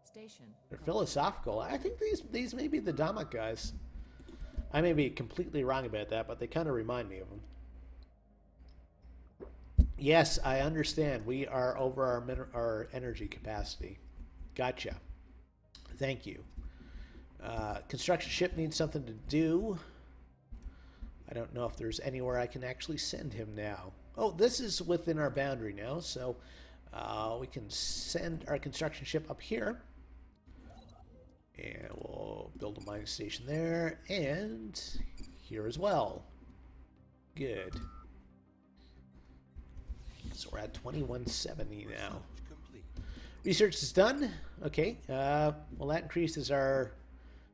Station. They're philosophical. I think these may be the Damak guys. I may be completely wrong about that, but they kind of remind me of them. Yes, I understand. We are over our energy capacity. Gotcha. Thank you. Construction ship needs something to do. I don't know if there's anywhere I can actually send him now. Oh, this is within our boundary now, so we can send our construction ship up here. And we'll build a mining station there, and here as well. Good. So we're at 2170 now. Research is done. Okay. Well, that increases our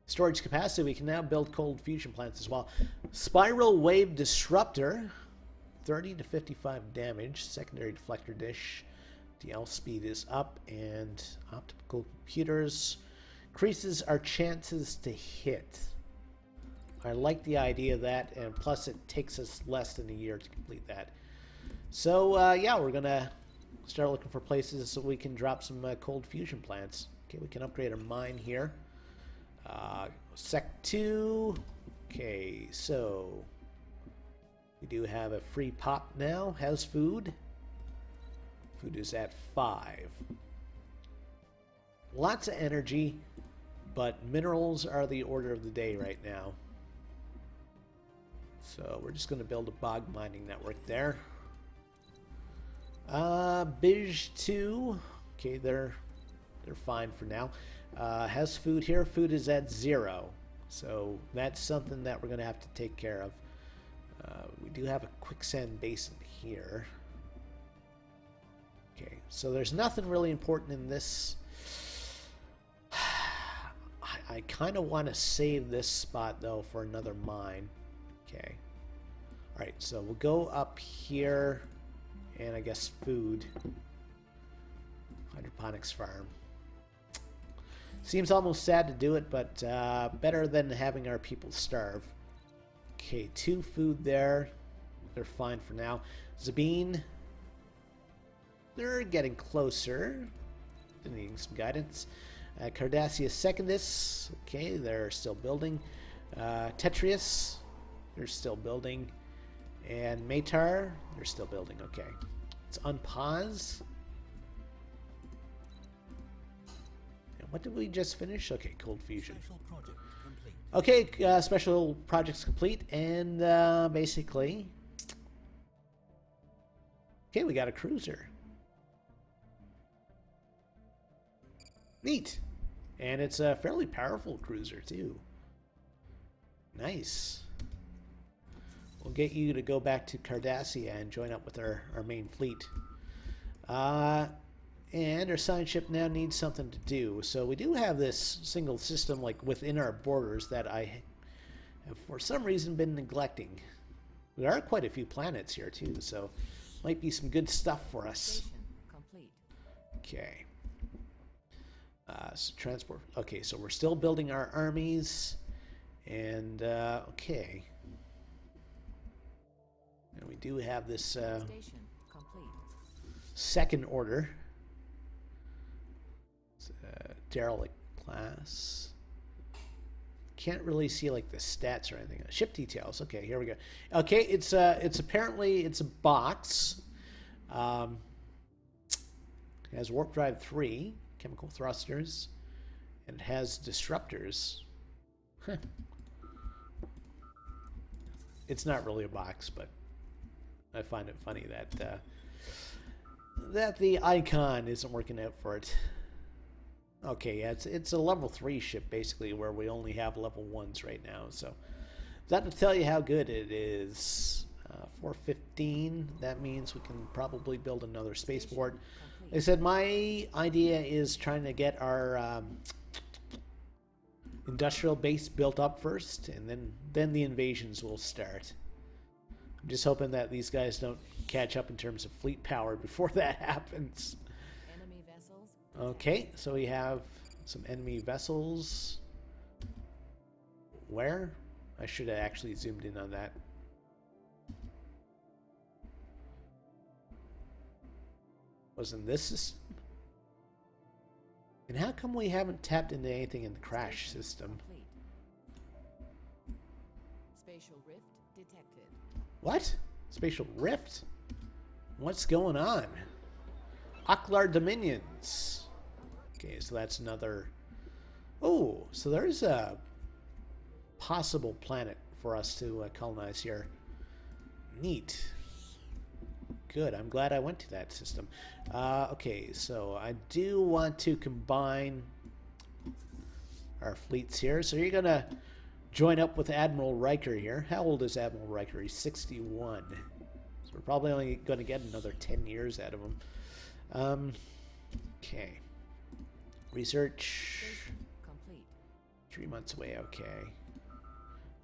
storage capacity. We can now build cold fusion plants as well. Spiral wave disruptor, 30 to 55 damage. Secondary deflector dish. DL speed is up, and optical computers increases our chances to hit. I like the idea of that, and plus it takes us less than a year to complete that. So yeah, we're gonna start looking for places so we can drop some cold fusion plants. Okay, we can upgrade our mine here. Sec 2. Okay, so we do have a free pop now. How's food? Food is at 5. Lots of energy, but minerals are the order of the day right now. So we're just going to build a bog mining network there. Bij 2. Okay, they're fine for now. Has food here. Food is at 0. So that's something that we're going to have to take care of. We do have a quicksand basin here. Okay, so there's nothing really important in this. I kind of want to save this spot, though, for another mine. Okay. Alright, so we'll go up here, and I guess food. Hydroponics farm. Seems almost sad to do it, but better than having our people starve. Okay, 2 food there. They're fine for now. Zabine. They're getting closer. They're needing some guidance. Cardassian Secondus. Okay, they're still building. Tetrius. They're still building. And Matar. They're still building. Okay. Let's unpause. And what did we just finish? Okay, cold fusion. Okay, special projects complete. And basically... Okay, we got a cruiser. Neat. And it's a fairly powerful cruiser, too. Nice. We'll get you to go back to Cardassia and join up with our main fleet. And our science ship now needs something to do. So we do have this single system like within our borders that I have for some reason been neglecting. There are quite a few planets here, too, so might be some good stuff for us. Station complete. Okay. So transport. Okay, so we're still building our armies, and okay. And we do have this Station complete. second order. It's derelict class. Can't really see like the stats or anything. Ship details. Okay, here we go. Okay, it's apparently it's a box. It has warp drive 3. Chemical thrusters, and it has disruptors. Huh. It's not really a box, but I find it funny that that the icon isn't working out for it. Okay, yeah, it's a level 3 ship, basically, where we only have level 1s right now. So that to tell you how good it is. 415, that means we can probably build another spaceport. Like I said, my idea is trying to get our industrial base built up first, and then the invasions will start. I'm just hoping that these guys don't catch up in terms of fleet power before that happens. Enemy vessels. Okay, so we have some enemy vessels. Where? I should have actually zoomed in on that. Wasn't this system? And how come we haven't tapped into anything in the crash system? Complete. Spatial rift detected. What? Spatial rift? What's going on? Oklar Dominions. Okay, so that's another... Oh, so there's a possible planet for us to colonize here. Neat. Good, I'm glad I went to that system. Okay, so I do want to combine our fleets here. So you're going to join up with Admiral Riker here. How old is Admiral Riker? He's 61. So we're probably only going to get another 10 years out of him. Okay. Research. Station complete. 3 months away, okay.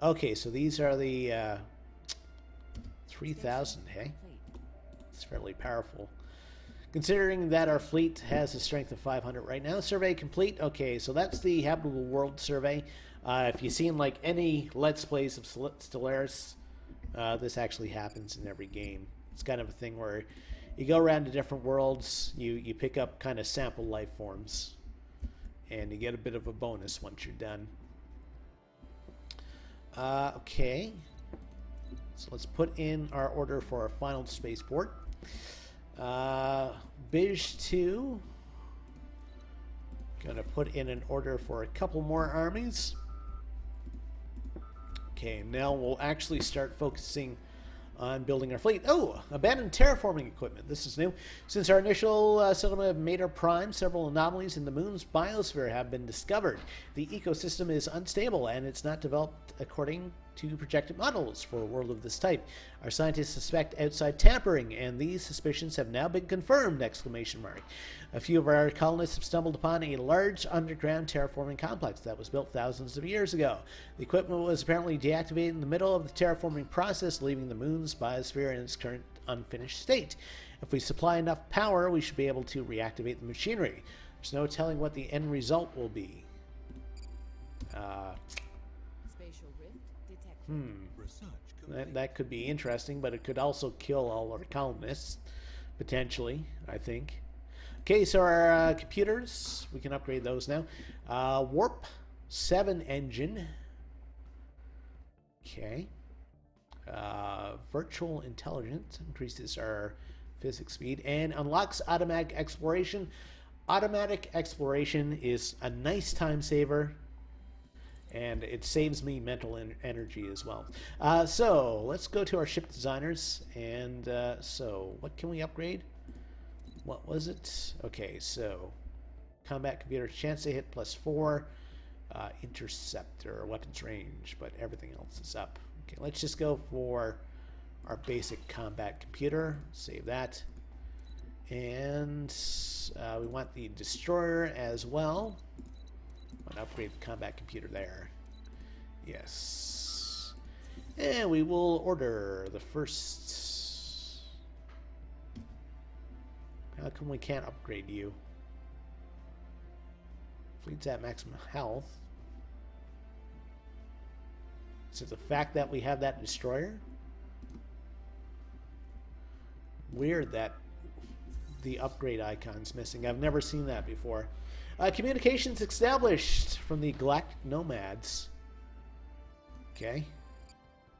Okay, so these are the 3,000, hey? Complete. It's fairly powerful. Considering that our fleet has a strength of 500 right now. Survey complete. Okay, so that's the habitable world survey. If you've seen like any Let's Plays of Stellaris, this actually happens in every game. It's kind of a thing where you go around to different worlds, you pick up kind of sample life forms, and you get a bit of a bonus once you're done. Okay, so let's put in our order for our final spaceport. Bij 2, gonna put in an order for a couple more armies. Okay, now we'll actually start focusing on building our fleet. Oh, abandoned terraforming equipment. This is new. Since our initial settlement of Mater Prime, several anomalies in the moon's biosphere have been discovered. The ecosystem is unstable and it's not developed according to projected models for a world of this type. Our scientists suspect outside tampering, and these suspicions have now been confirmed! Exclamation mark. A few of our colonists have stumbled upon a large underground terraforming complex that was built thousands of years ago. The equipment was apparently deactivated in the middle of the terraforming process, leaving the moon's biosphere in its current unfinished state. If we supply enough power, we should be able to reactivate the machinery. There's no telling what the end result will be. Spatial rift detected. Research complete. That could be interesting, but it could also kill all our colonists, potentially, I think. Okay, so our computers, we can upgrade those now. Warp 7 engine. Okay. Virtual intelligence increases our physics speed and unlocks automatic exploration. Automatic exploration is a nice time saver, and it saves me mental energy as well. So let's go to our ship designers, and so what can we upgrade? What was it? Okay, so combat computer, chance to hit +4, interceptor, weapons range, but everything else is up. Okay, let's just go for our basic combat computer. Save that. And we want the destroyer as well. I want to upgrade the combat computer there. Yes. And we will order the first. How come we can't upgrade you? Fleet's at maximum health. Is it the fact that we have that destroyer? Weird that the upgrade icon's missing. I've never seen that before. Communications established from the Galactic Nomads. Okay.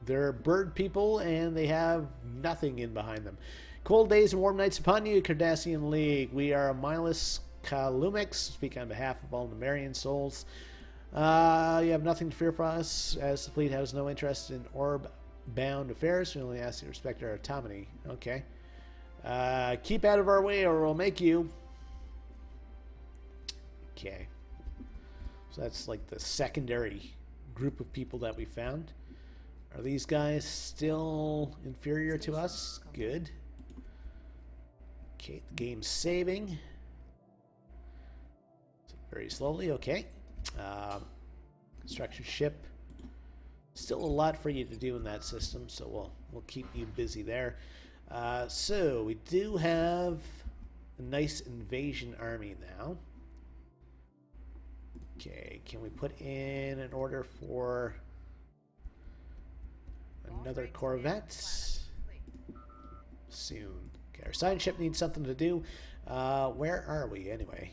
They're bird people and they have nothing in behind them. Cold days and warm nights upon you, Cardassian League. We are a mindless Kalumix. Speak on behalf of all Numerian souls. You have nothing to fear from us, as the fleet has no interest in orb-bound affairs. We only ask you to respect our autonomy. Okay. Keep out of our way or we'll make you. Okay. So that's like the secondary group of people that we found. Are these guys still inferior to us? Good. Okay, the game's saving. Very slowly, okay. Construction ship. Still a lot for you to do in that system, so we'll keep you busy there. So we do have a nice invasion army now. Okay, can we put in an order for another corvette? Soon. Okay, our science ship needs something to do. Where are we anyway?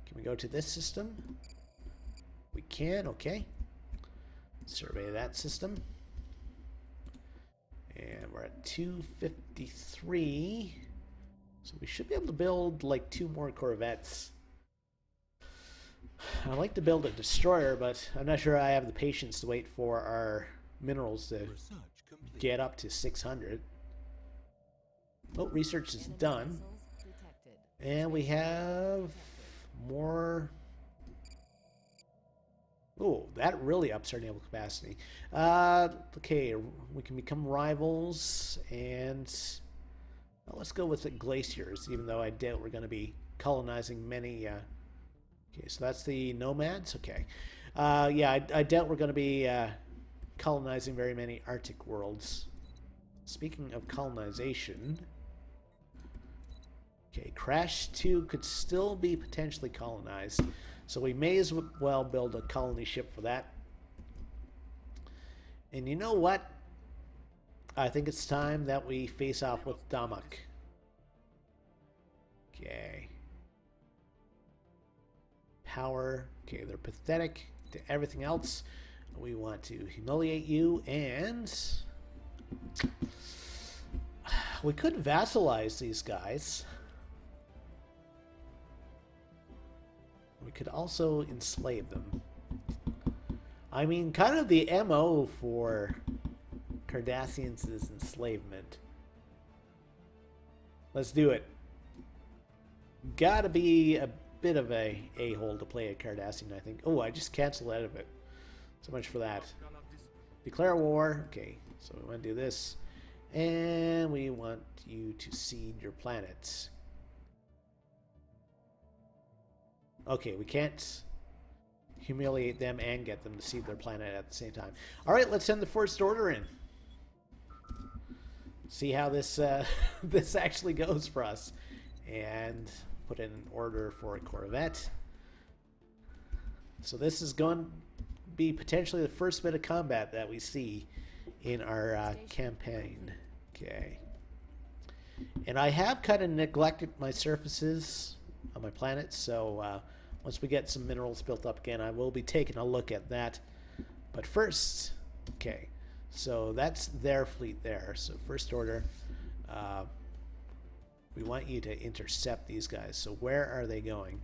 Can we go to this system? We can, okay. Survey that system. And we're at 253. So we should be able to build like 2 more corvettes. I'd like to build a destroyer, but I'm not sure I have the patience to wait for our minerals to get up to 600. Oh, research is done. And we have more. Oh, that really ups our naval capacity. Okay, we can become rivals, and well, let's go with the glaciers, even though I doubt we're going to be colonizing many. Okay, so that's the nomads. Okay, yeah, I doubt we're going to be colonizing very many Arctic worlds. Speaking of colonization, okay, Crash 2 could still be potentially colonized. So we may as well build a colony ship for that. And you know what? I think it's time that we face off with Damak. Okay. Power. Okay, they're pathetic to everything else. We want to humiliate you, and we could vassalize these guys. We could also enslave them. I mean, kind of the MO for Cardassians is enslavement. Let's do it. Gotta be a bit of a a-hole to play a Cardassian, I think. Oh, I just canceled out of it. So much for that. Declare war. Okay, so we want to do this. And we want you to seed your planets. Okay, we can't humiliate them and get them to seed their planet at the same time. All right, let's send the first order in. See how this this actually goes for us, and put in an order for a corvette. So this is going to be potentially the first bit of combat that we see in our campaign. Okay, and I have kind of neglected my surfaces on my planet, so once we get some minerals built up again, I will be taking a look at that. But first, okay, so that's their fleet there. So first order, we want you to intercept these guys. So where are they going?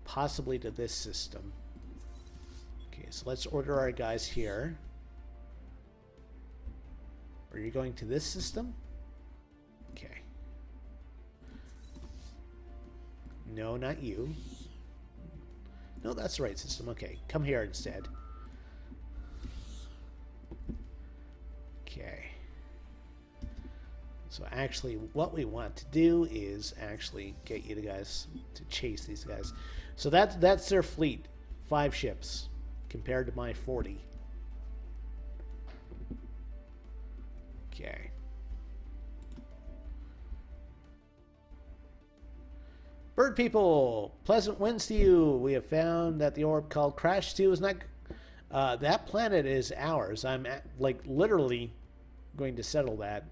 Possibly to this system. Okay, so let's order our guys here. Are you going to this system? Okay. No, not you. No, that's the right system. Okay, come here instead. Okay. So actually, what we want to do is actually get you guys to chase these guys. So that's their fleet. 5 ships compared to my 40. Okay. Bird people, pleasant winds to you. We have found that the orb called Crash 2 is not... that planet is ours. I'm like literally going to settle that.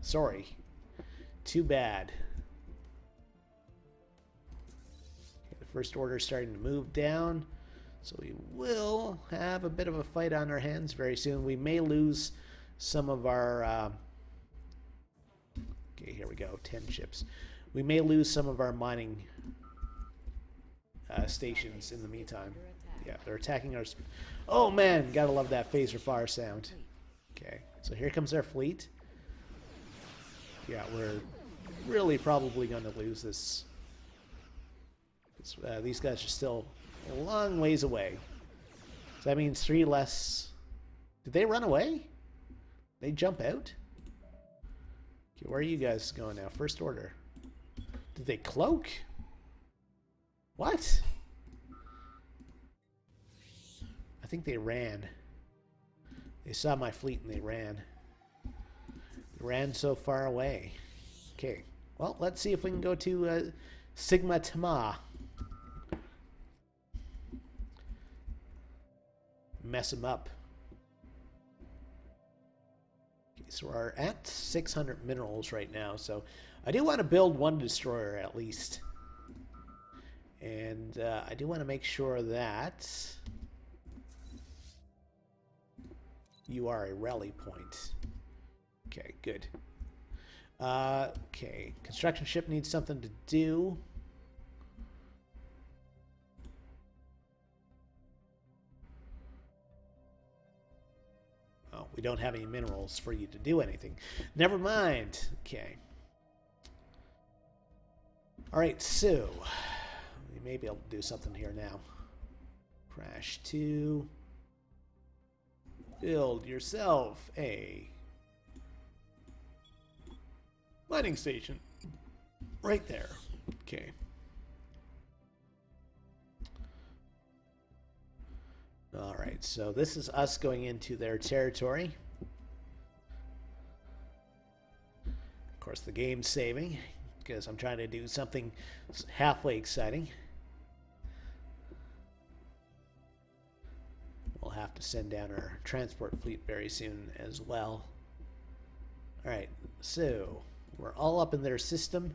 Sorry. Too bad. Okay, the first order is starting to move down. So we will have a bit of a fight on our hands very soon. We may lose some of our... okay, here we go. 10 ships. We may lose some of our mining stations in the meantime. Yeah, they're attacking our... Oh man, gotta love that phaser fire sound. Okay, so here comes our fleet. Yeah, we're really probably going to lose this. These guys are still a long ways away. So that means 3 less. Did they run away? They jump out? Okay, where are you guys going now? First order. Did they cloak? What? I think they ran. They saw my fleet and they ran. They ran so far away. Okay. Well, let's see if we can go to Sigma Tama. Mess them up. Okay, so we're at 600 minerals right now, so I do want to build 1 destroyer at least. And I do want to make sure that you are a rally point. Okay, good. Okay, construction ship needs something to do. Oh, we don't have any minerals for you to do anything. Never mind. Okay. All right, so we may be able to do something here now. Crash 2. Build yourself a mining station. Right there. Okay. All right, so this is us going into their territory. Of course, the game's saving because I'm trying to do something halfway exciting. We'll have to send down our transport fleet very soon as well. All right, so we're all up in their system.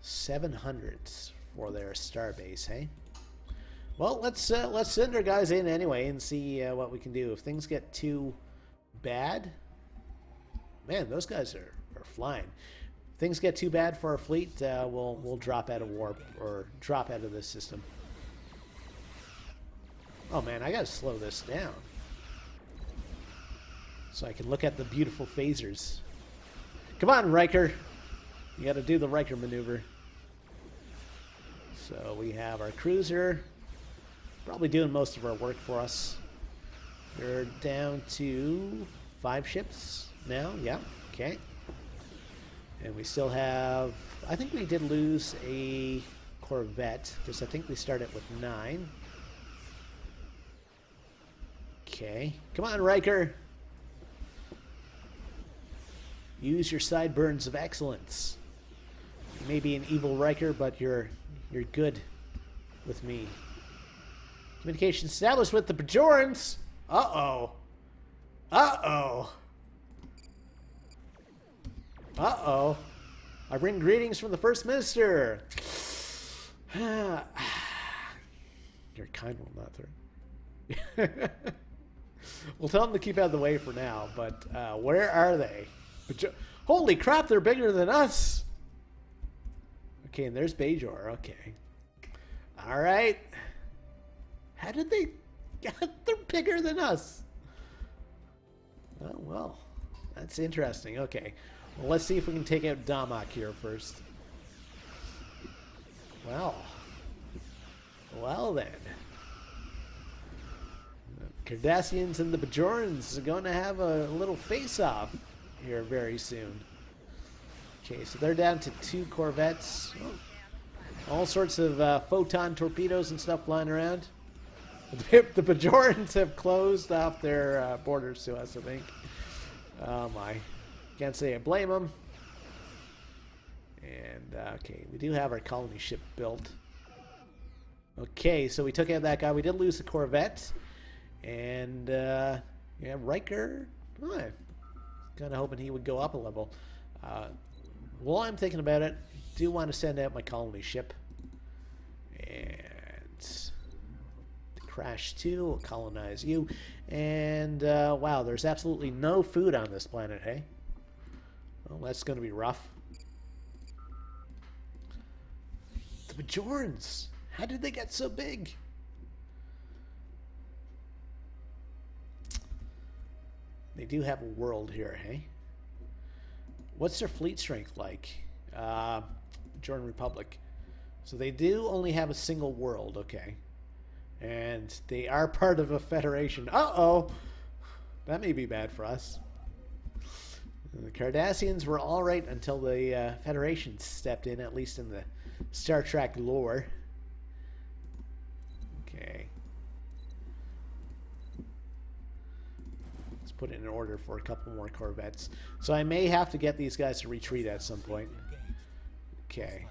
700 for their starbase, hey? Well, let's send our guys in anyway and see what we can do. If things get too bad, man, those guys are flying. If things get too bad for our fleet, we'll drop out of warp or drop out of this system. Oh man, I gotta slow this down so I can look at the beautiful phasers. Come on, Riker. You gotta do the Riker maneuver. So we have our cruiser probably doing most of our work for us. We're down to 5 ships now. Yeah, okay. And we still have, I think we did lose a Corvette because I think we started with 9. Okay, come on, Riker. Use your sideburns of excellence. You may be an evil Riker, but you're good with me. Communication established with the Bajorans. Uh-oh. Uh-oh. Uh-oh. I bring greetings from the First Minister. You're kind one, not third. We'll tell them to keep out of the way for now, but where are they? Holy crap, they're bigger than us! Okay, and there's Bajor. Okay. Alright. How did they... They're bigger than us. Oh, well. That's interesting. Okay. Well, let's see if we can take out Damak here first. Well. Well, then. The Cardassians and the Bajorans are going to have a little face-off here very soon. Okay, so they're down to 2 corvettes. Oh, all sorts of photon torpedoes and stuff flying around. The Bajorans have closed off their borders to us, I think. Oh my. Can't say I blame them. And, okay, we do have our colony ship built. Okay, so we took out that guy. We did lose the Corvette. And, yeah, Riker. Oh, kind of hoping he would go up a level. While I'm thinking about it, I do want to send out my colony ship. And Crash 2 will colonize you. And, wow, there's absolutely no food on this planet, hey? Well, that's going to be rough. The Bajorans! How did they get so big? They do have a world here, hey? What's their fleet strength like? Jordan Republic. So they do only have a single world, okay. And they are part of a federation. Uh-oh! That may be bad for us. The Cardassians were alright until the Federation stepped in, at least in the Star Trek lore. Okay. Let's put it in order for a couple more corvettes. So I may have to get these guys to retreat at some point. Okay.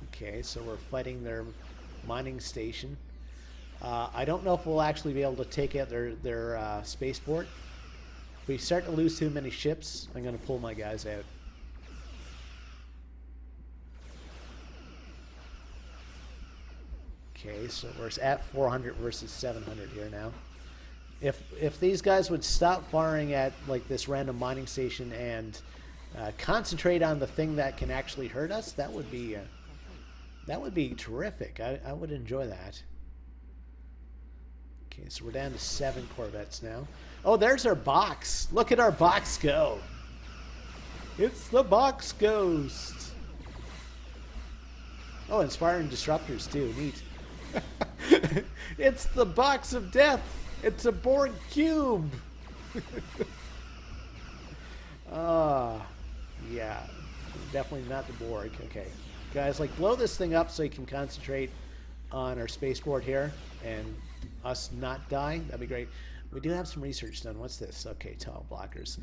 Okay, so we're fighting their mining station. I don't know if we'll actually be able to take out their spaceport. If we start to lose too many ships, I'm going to pull my guys out. Okay, so we're at 400 versus 700 here now. If these guys would stop firing at like this random mining station and concentrate on the thing that can actually hurt us, that would be terrific. I would enjoy that. Okay, so we're down to 7 corvettes now. Oh, there's our box. Look at our box go. It's the box ghost. Oh, it's firing disruptors too. Neat. It's the box of death. It's a Borg cube. Yeah. Definitely not the Borg. Okay. Guys, like, blow this thing up so you can concentrate on our spaceport here and us not die. That'd be great. We do have some research done. What's this? Okay, tile blockers.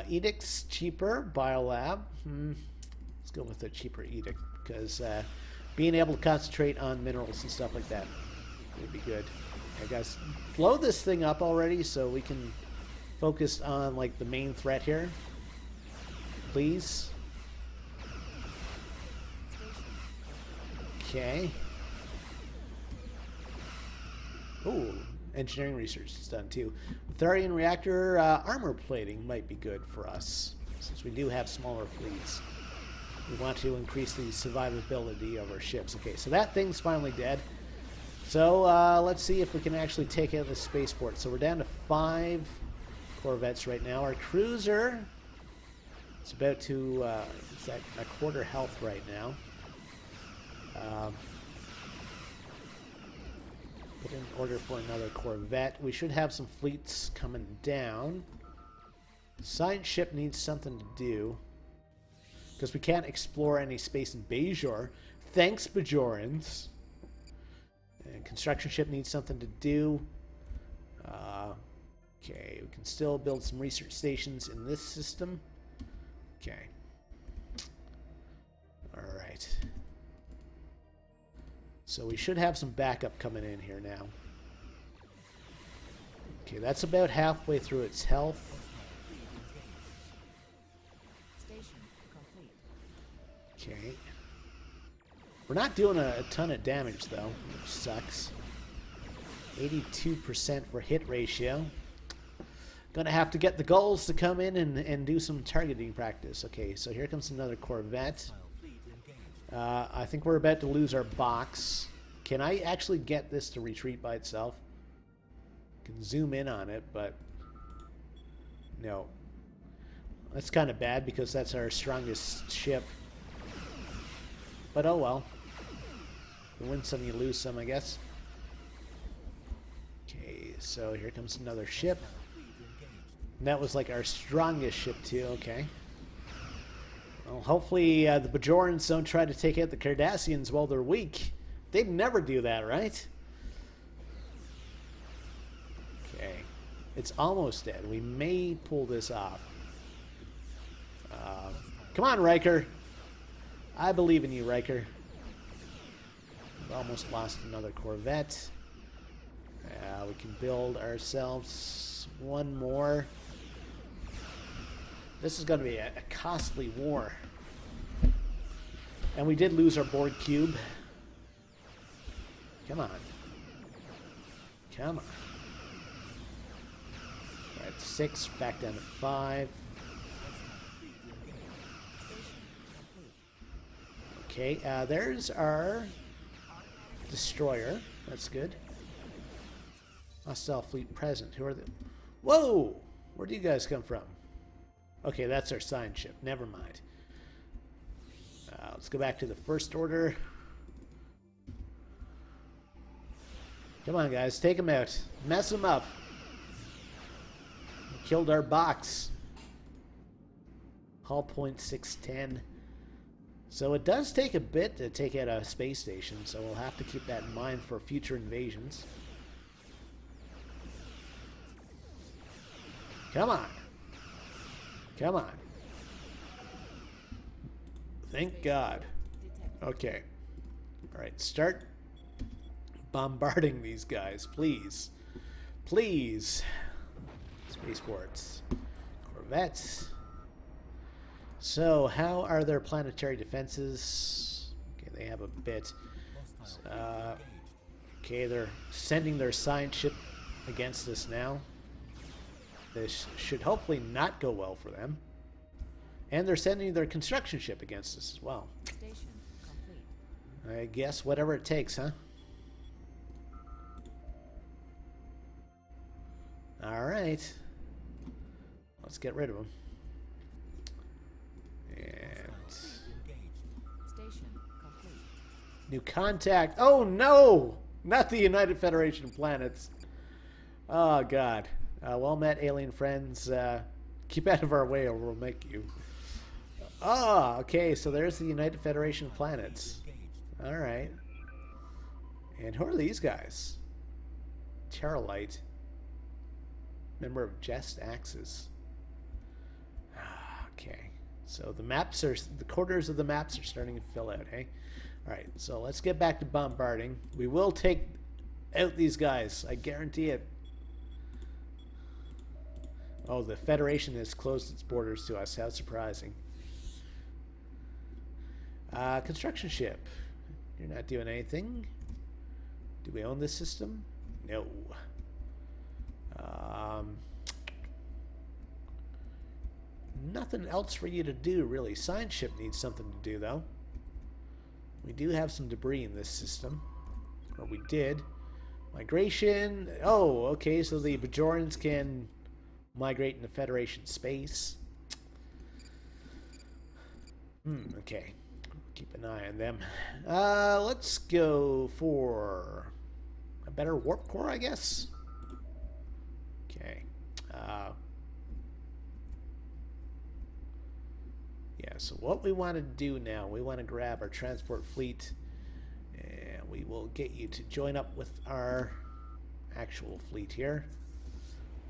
Edicts, cheaper. Biolab. Let's go with the cheaper edict, because being able to concentrate on minerals and stuff like that would be good. Okay, guys, blow this thing up already so we can focus on, like, the main threat here. Please. Okay. Ooh, engineering research is done too. Thorian reactor armor plating might be good for us, since we do have smaller fleets. We want to increase the survivability of our ships. Okay, so that thing's finally dead. So let's see if we can actually take out the spaceport. So we're down to 5 corvettes right now. Our cruiser is about to, it's at a quarter health right now. Put in order for another corvette. We should have some fleets coming down. Science ship needs something to do, because we can't explore any space in Bajor. Thanks, Bajorans. And construction ship needs something to do. Okay, we can still build some research stations in this system. Okay. Alright. So we should have some backup coming in here now. Okay, that's about halfway through its health. Station complete. Okay. We're not doing a ton of damage, though, which sucks. 82% for hit ratio. Gonna have to get the gulls to come in and do some targeting practice. Okay, so here comes another corvette. I think we're about to lose our box. Can I actually get this to retreat by itself? Can zoom in on it, but no. That's kind of bad because that's our strongest ship. But oh well. You win some, you lose some, I guess. Okay, so here comes another ship. And that was like our strongest ship too, okay. Well, hopefully the Bajorans don't try to take out the Cardassians while they're weak. They'd never do that, right? Okay. It's almost dead. We may pull this off. Come on, Riker. I believe in you, Riker. We've almost lost another corvette. We can build ourselves one more. This is going to be a costly war. And we did lose our Borg cube. Come on. Come on. We're at 6, back down to 5. Okay, there's our destroyer. That's good. Hostile fleet present. Who are they? Whoa! Where do you guys come from? Okay, that's our sign ship. Never mind. Let's go back to the First Order. Come on, guys. Take them out. Mess them up. Killed our box. Hull point 610. So it does take a bit to take out a space station, so we'll have to keep that in mind for future invasions. Come on. Come on. Thank God. Okay. Alright, start bombarding these guys, please. Please. Spaceports. Corvettes. So, how are their planetary defenses? Okay, they have a bit. Okay, they're sending their science ship against us now. This should hopefully not go well for them. And they're sending their construction ship against us as well. Station complete. I guess whatever it takes, huh? Alright. Let's get rid of them. And Station complete. new contact. Oh no! Not the United Federation of Planets. Oh God. Well met, alien friends. Keep out of our way or we'll make you. Ah, okay, so there's the United Federation of Planets. Alright. And who are these guys? Terralite. Member of Jest Axis. Okay. So the maps are, the corners of the maps are starting to fill out, hey? Alright, so let's get back to bombarding. We will take out these guys, I guarantee it. Oh, the Federation has closed its borders to us. How surprising. Construction ship. You're not doing anything. Do we own this system? No. Nothing else for you to do, really. Science ship needs something to do, though. We do have some debris in this system. Or we did. Migration. Oh, okay, so the Bajorans can migrate into Federation space. Okay. Keep an eye on them. Let's go for a better warp core, I guess. Okay. Yeah, so what we want to do now, we want to grab our transport fleet and we will get you to join up with our actual fleet here.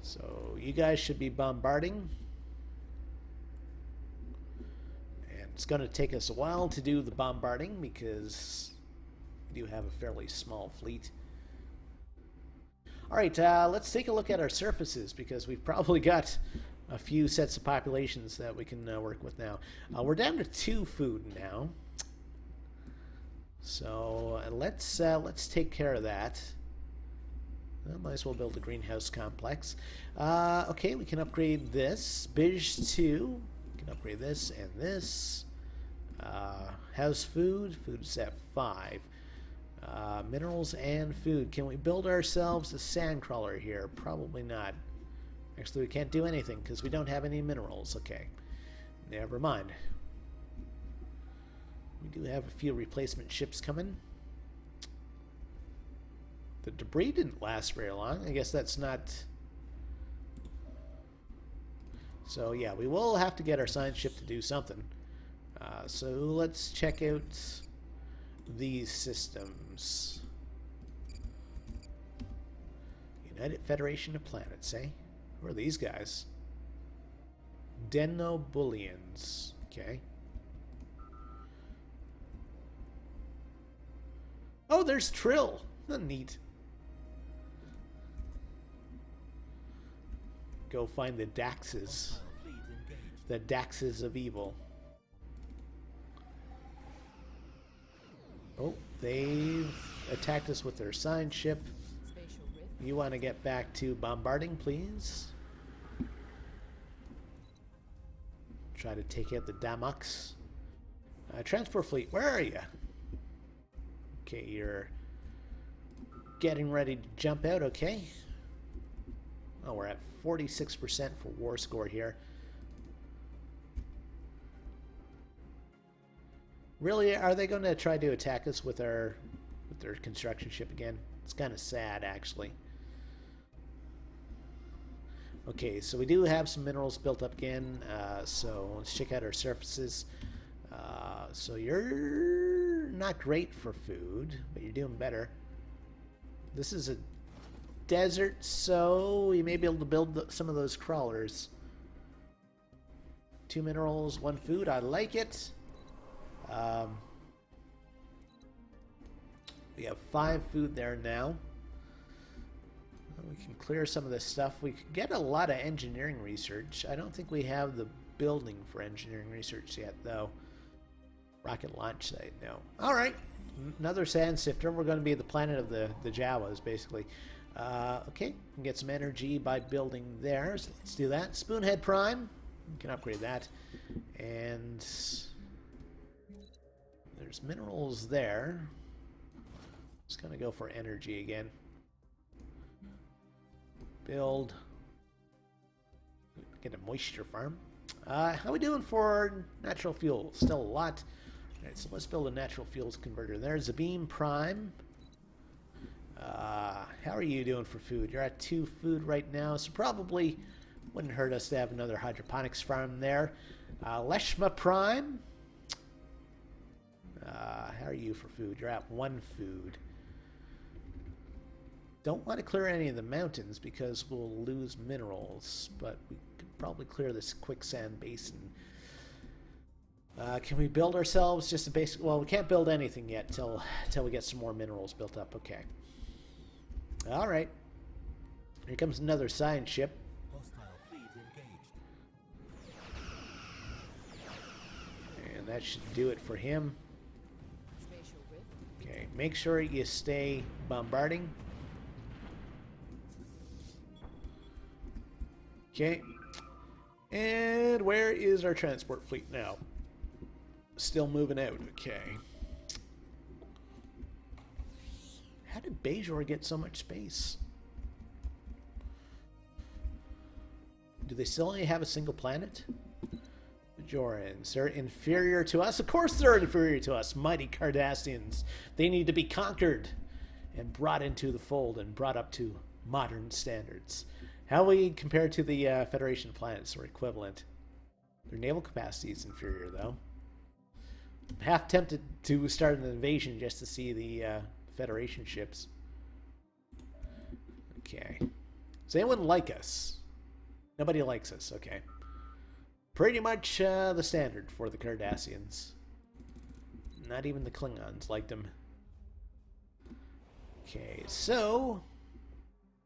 So you guys should be bombarding. And it's going to take us a while to do the bombarding because we do have a fairly small fleet. Alright, let's take a look at our surfaces because we've probably got a few sets of populations that we can work with now. We're down to 2 food now. So let's take care of that. Well, might as well build a greenhouse complex. Okay, we can upgrade this. Bij 2. We can upgrade this and this. House food. Food's at 5. Minerals and food. Can we build ourselves a sandcrawler here? Probably not. Actually, we can't do anything because we don't have any minerals. Okay. Never mind. We do have a few replacement ships coming. The debris didn't last very long. I guess that's not... So, yeah, we will have to get our science ship to do something. So let's check out these systems. United Federation of Planets, eh? Who are these guys? Denobulians. Okay. Oh, there's Trill. Neat. Go find the Daxes. The Daxes of evil. Oh, they've attacked us with their science ship. Spatial rift. You want to get back to bombarding, please? Try to take out the Damox. Transport fleet, where are you? Okay, you're getting ready to jump out, okay? Oh, we're at 46% for war score here. Really, are they going to try to attack us with their construction ship again? It's kind of sad, actually. Okay, so we do have some minerals built up again, so let's check out our surfaces. So you're not great for food, but you're doing better. This is a desert, so you may be able to build some of those crawlers. 2 minerals, 1 food, I like it. We have 5 food there now. We can clear some of this stuff. We could get a lot of engineering research. I don't think we have the building for engineering research yet, though. Rocket launch site, no. Alright, another sand sifter. We're going to be the planet of the Jawas, basically. Okay, we can get some energy by building there, so let's do that. Spoonhead Prime, we can upgrade that. And there's minerals there. Just going to go for energy again. Build. Get a moisture farm. How are we doing for natural fuel? Still a lot. Alright, so let's build a natural fuels converter. There's a Beam Prime. How are you doing for food? You're at 2 food right now, so probably wouldn't hurt us to have another hydroponics farm there. Leshma Prime. How are you for food? You're at 1 food. Don't want to clear any of the mountains because we'll lose minerals, but we could probably clear this quicksand basin. Can we build ourselves just a basic... Well, we can't build anything yet till we get some more minerals built up. Okay. Alright. Here comes another science ship. Hostile fleet engaged. And that should do it for him. Spatial rift. Okay, make sure you stay bombarding. Okay. And where is our transport fleet now? Still moving out. Okay. How did Bajor get so much space? Do they still only have a single planet? Bajorans. They're inferior to us? Of course they're inferior to us. Mighty Cardassians. They need to be conquered and brought into the fold and brought up to modern standards. How we compare to the Federation planets or equivalent? Their naval capacity is inferior, though. I'm half tempted to start an invasion just to see the Federation ships. Okay. Does anyone like us? Nobody likes us. Okay. Pretty much the standard for the Cardassians. Not even the Klingons liked them. Okay, so...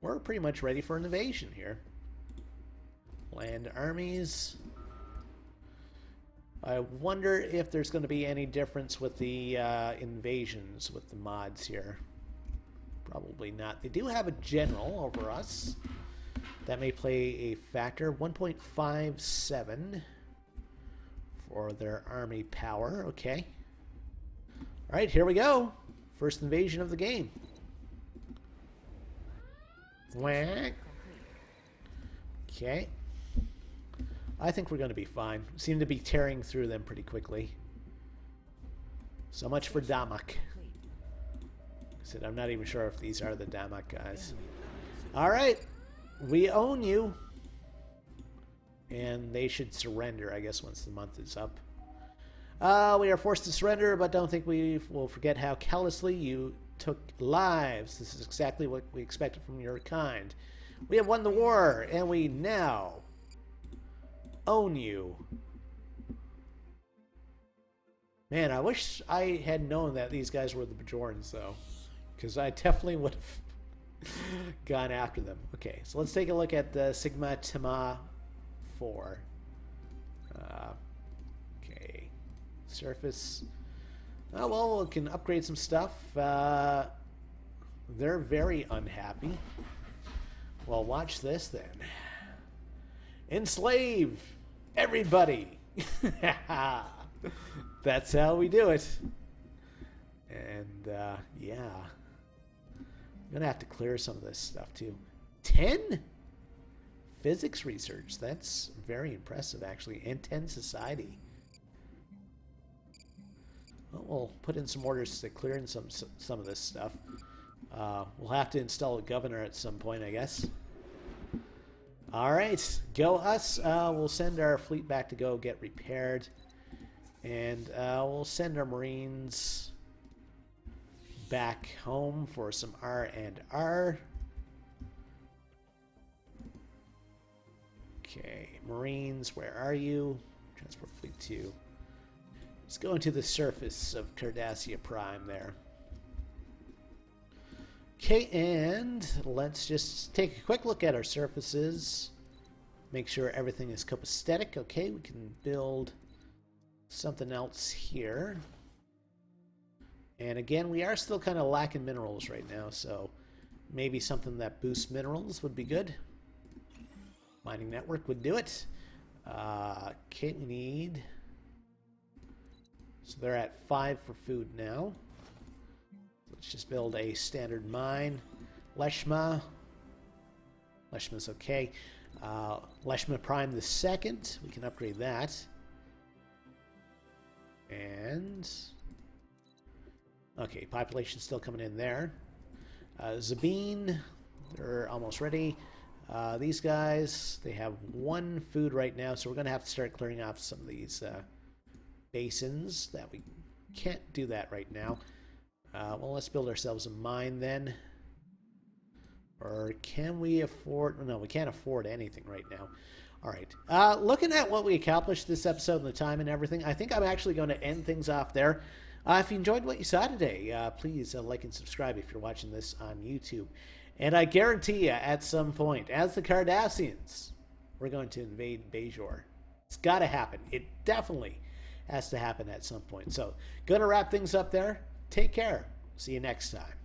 we're pretty much ready for an invasion here. Land armies. I wonder if there's going to be any difference with the invasions with the mods here. Probably not. They do have a general over us. That may play a factor. 1.57 for their army power. Okay. Alright, here we go. First invasion of the game. Whack. Okay. I think we're going to be fine. Seem to be tearing through them pretty quickly. So much for Damak. I said I'm not even sure if these are the Damak guys. Alright. We own you. And they should surrender, I guess, once the month is up. We are forced to surrender, but don't think we will forget how callously you took lives. This is exactly what we expected from your kind. We have won the war, and we now own you. Man, I wish I had known that these guys were the Bajorans, though, because I definitely would have gone after them. Okay, so let's take a look at the Sigma Tema 4. Okay, surface. Oh, well, we can upgrade some stuff. They're very unhappy. Well, watch this then. Enslave everybody. That's how we do it. And, yeah. I'm going to have to clear some of this stuff, too. 10? physics research. That's very impressive, actually. And 10 society. Well, we'll put in some orders to clear in some of this stuff. We'll have to install a governor at some point, I guess. All right, go us. We'll send our fleet back to go get repaired. And we'll send our Marines back home for some R&R. Okay, Marines, where are you? Transport fleet 2. Let's go into the surface of Cardassia Prime there. Okay, and let's just take a quick look at our surfaces. Make sure everything is copacetic. Okay, we can build something else here. And again, we are still kind of lacking minerals right now, so maybe something that boosts minerals would be good. Mining network would do it. Okay, we need... So they're at 5 for food now. Let's just build a standard mine. Leshma. Leshma's okay. Leshma Prime the second. We can upgrade that. And... Okay, population's still coming in there. Zabine, they're almost ready. These guys, they have 1 food right now, so we're going to have to start clearing off some of these basins that we can't do that right now. Well, let's build ourselves a mine then. Or can we afford... No, we can't afford anything right now. All right. Looking at what we accomplished this episode and the time and everything, I think I'm actually going to end things off there. If you enjoyed what you saw today, please like and subscribe if you're watching this on YouTube. And I guarantee you, at some point, as the Cardassians, we're going to invade Bajor. It's got to happen. It definitely has to happen at some point. So, going to wrap things up there. Take care. See you next time.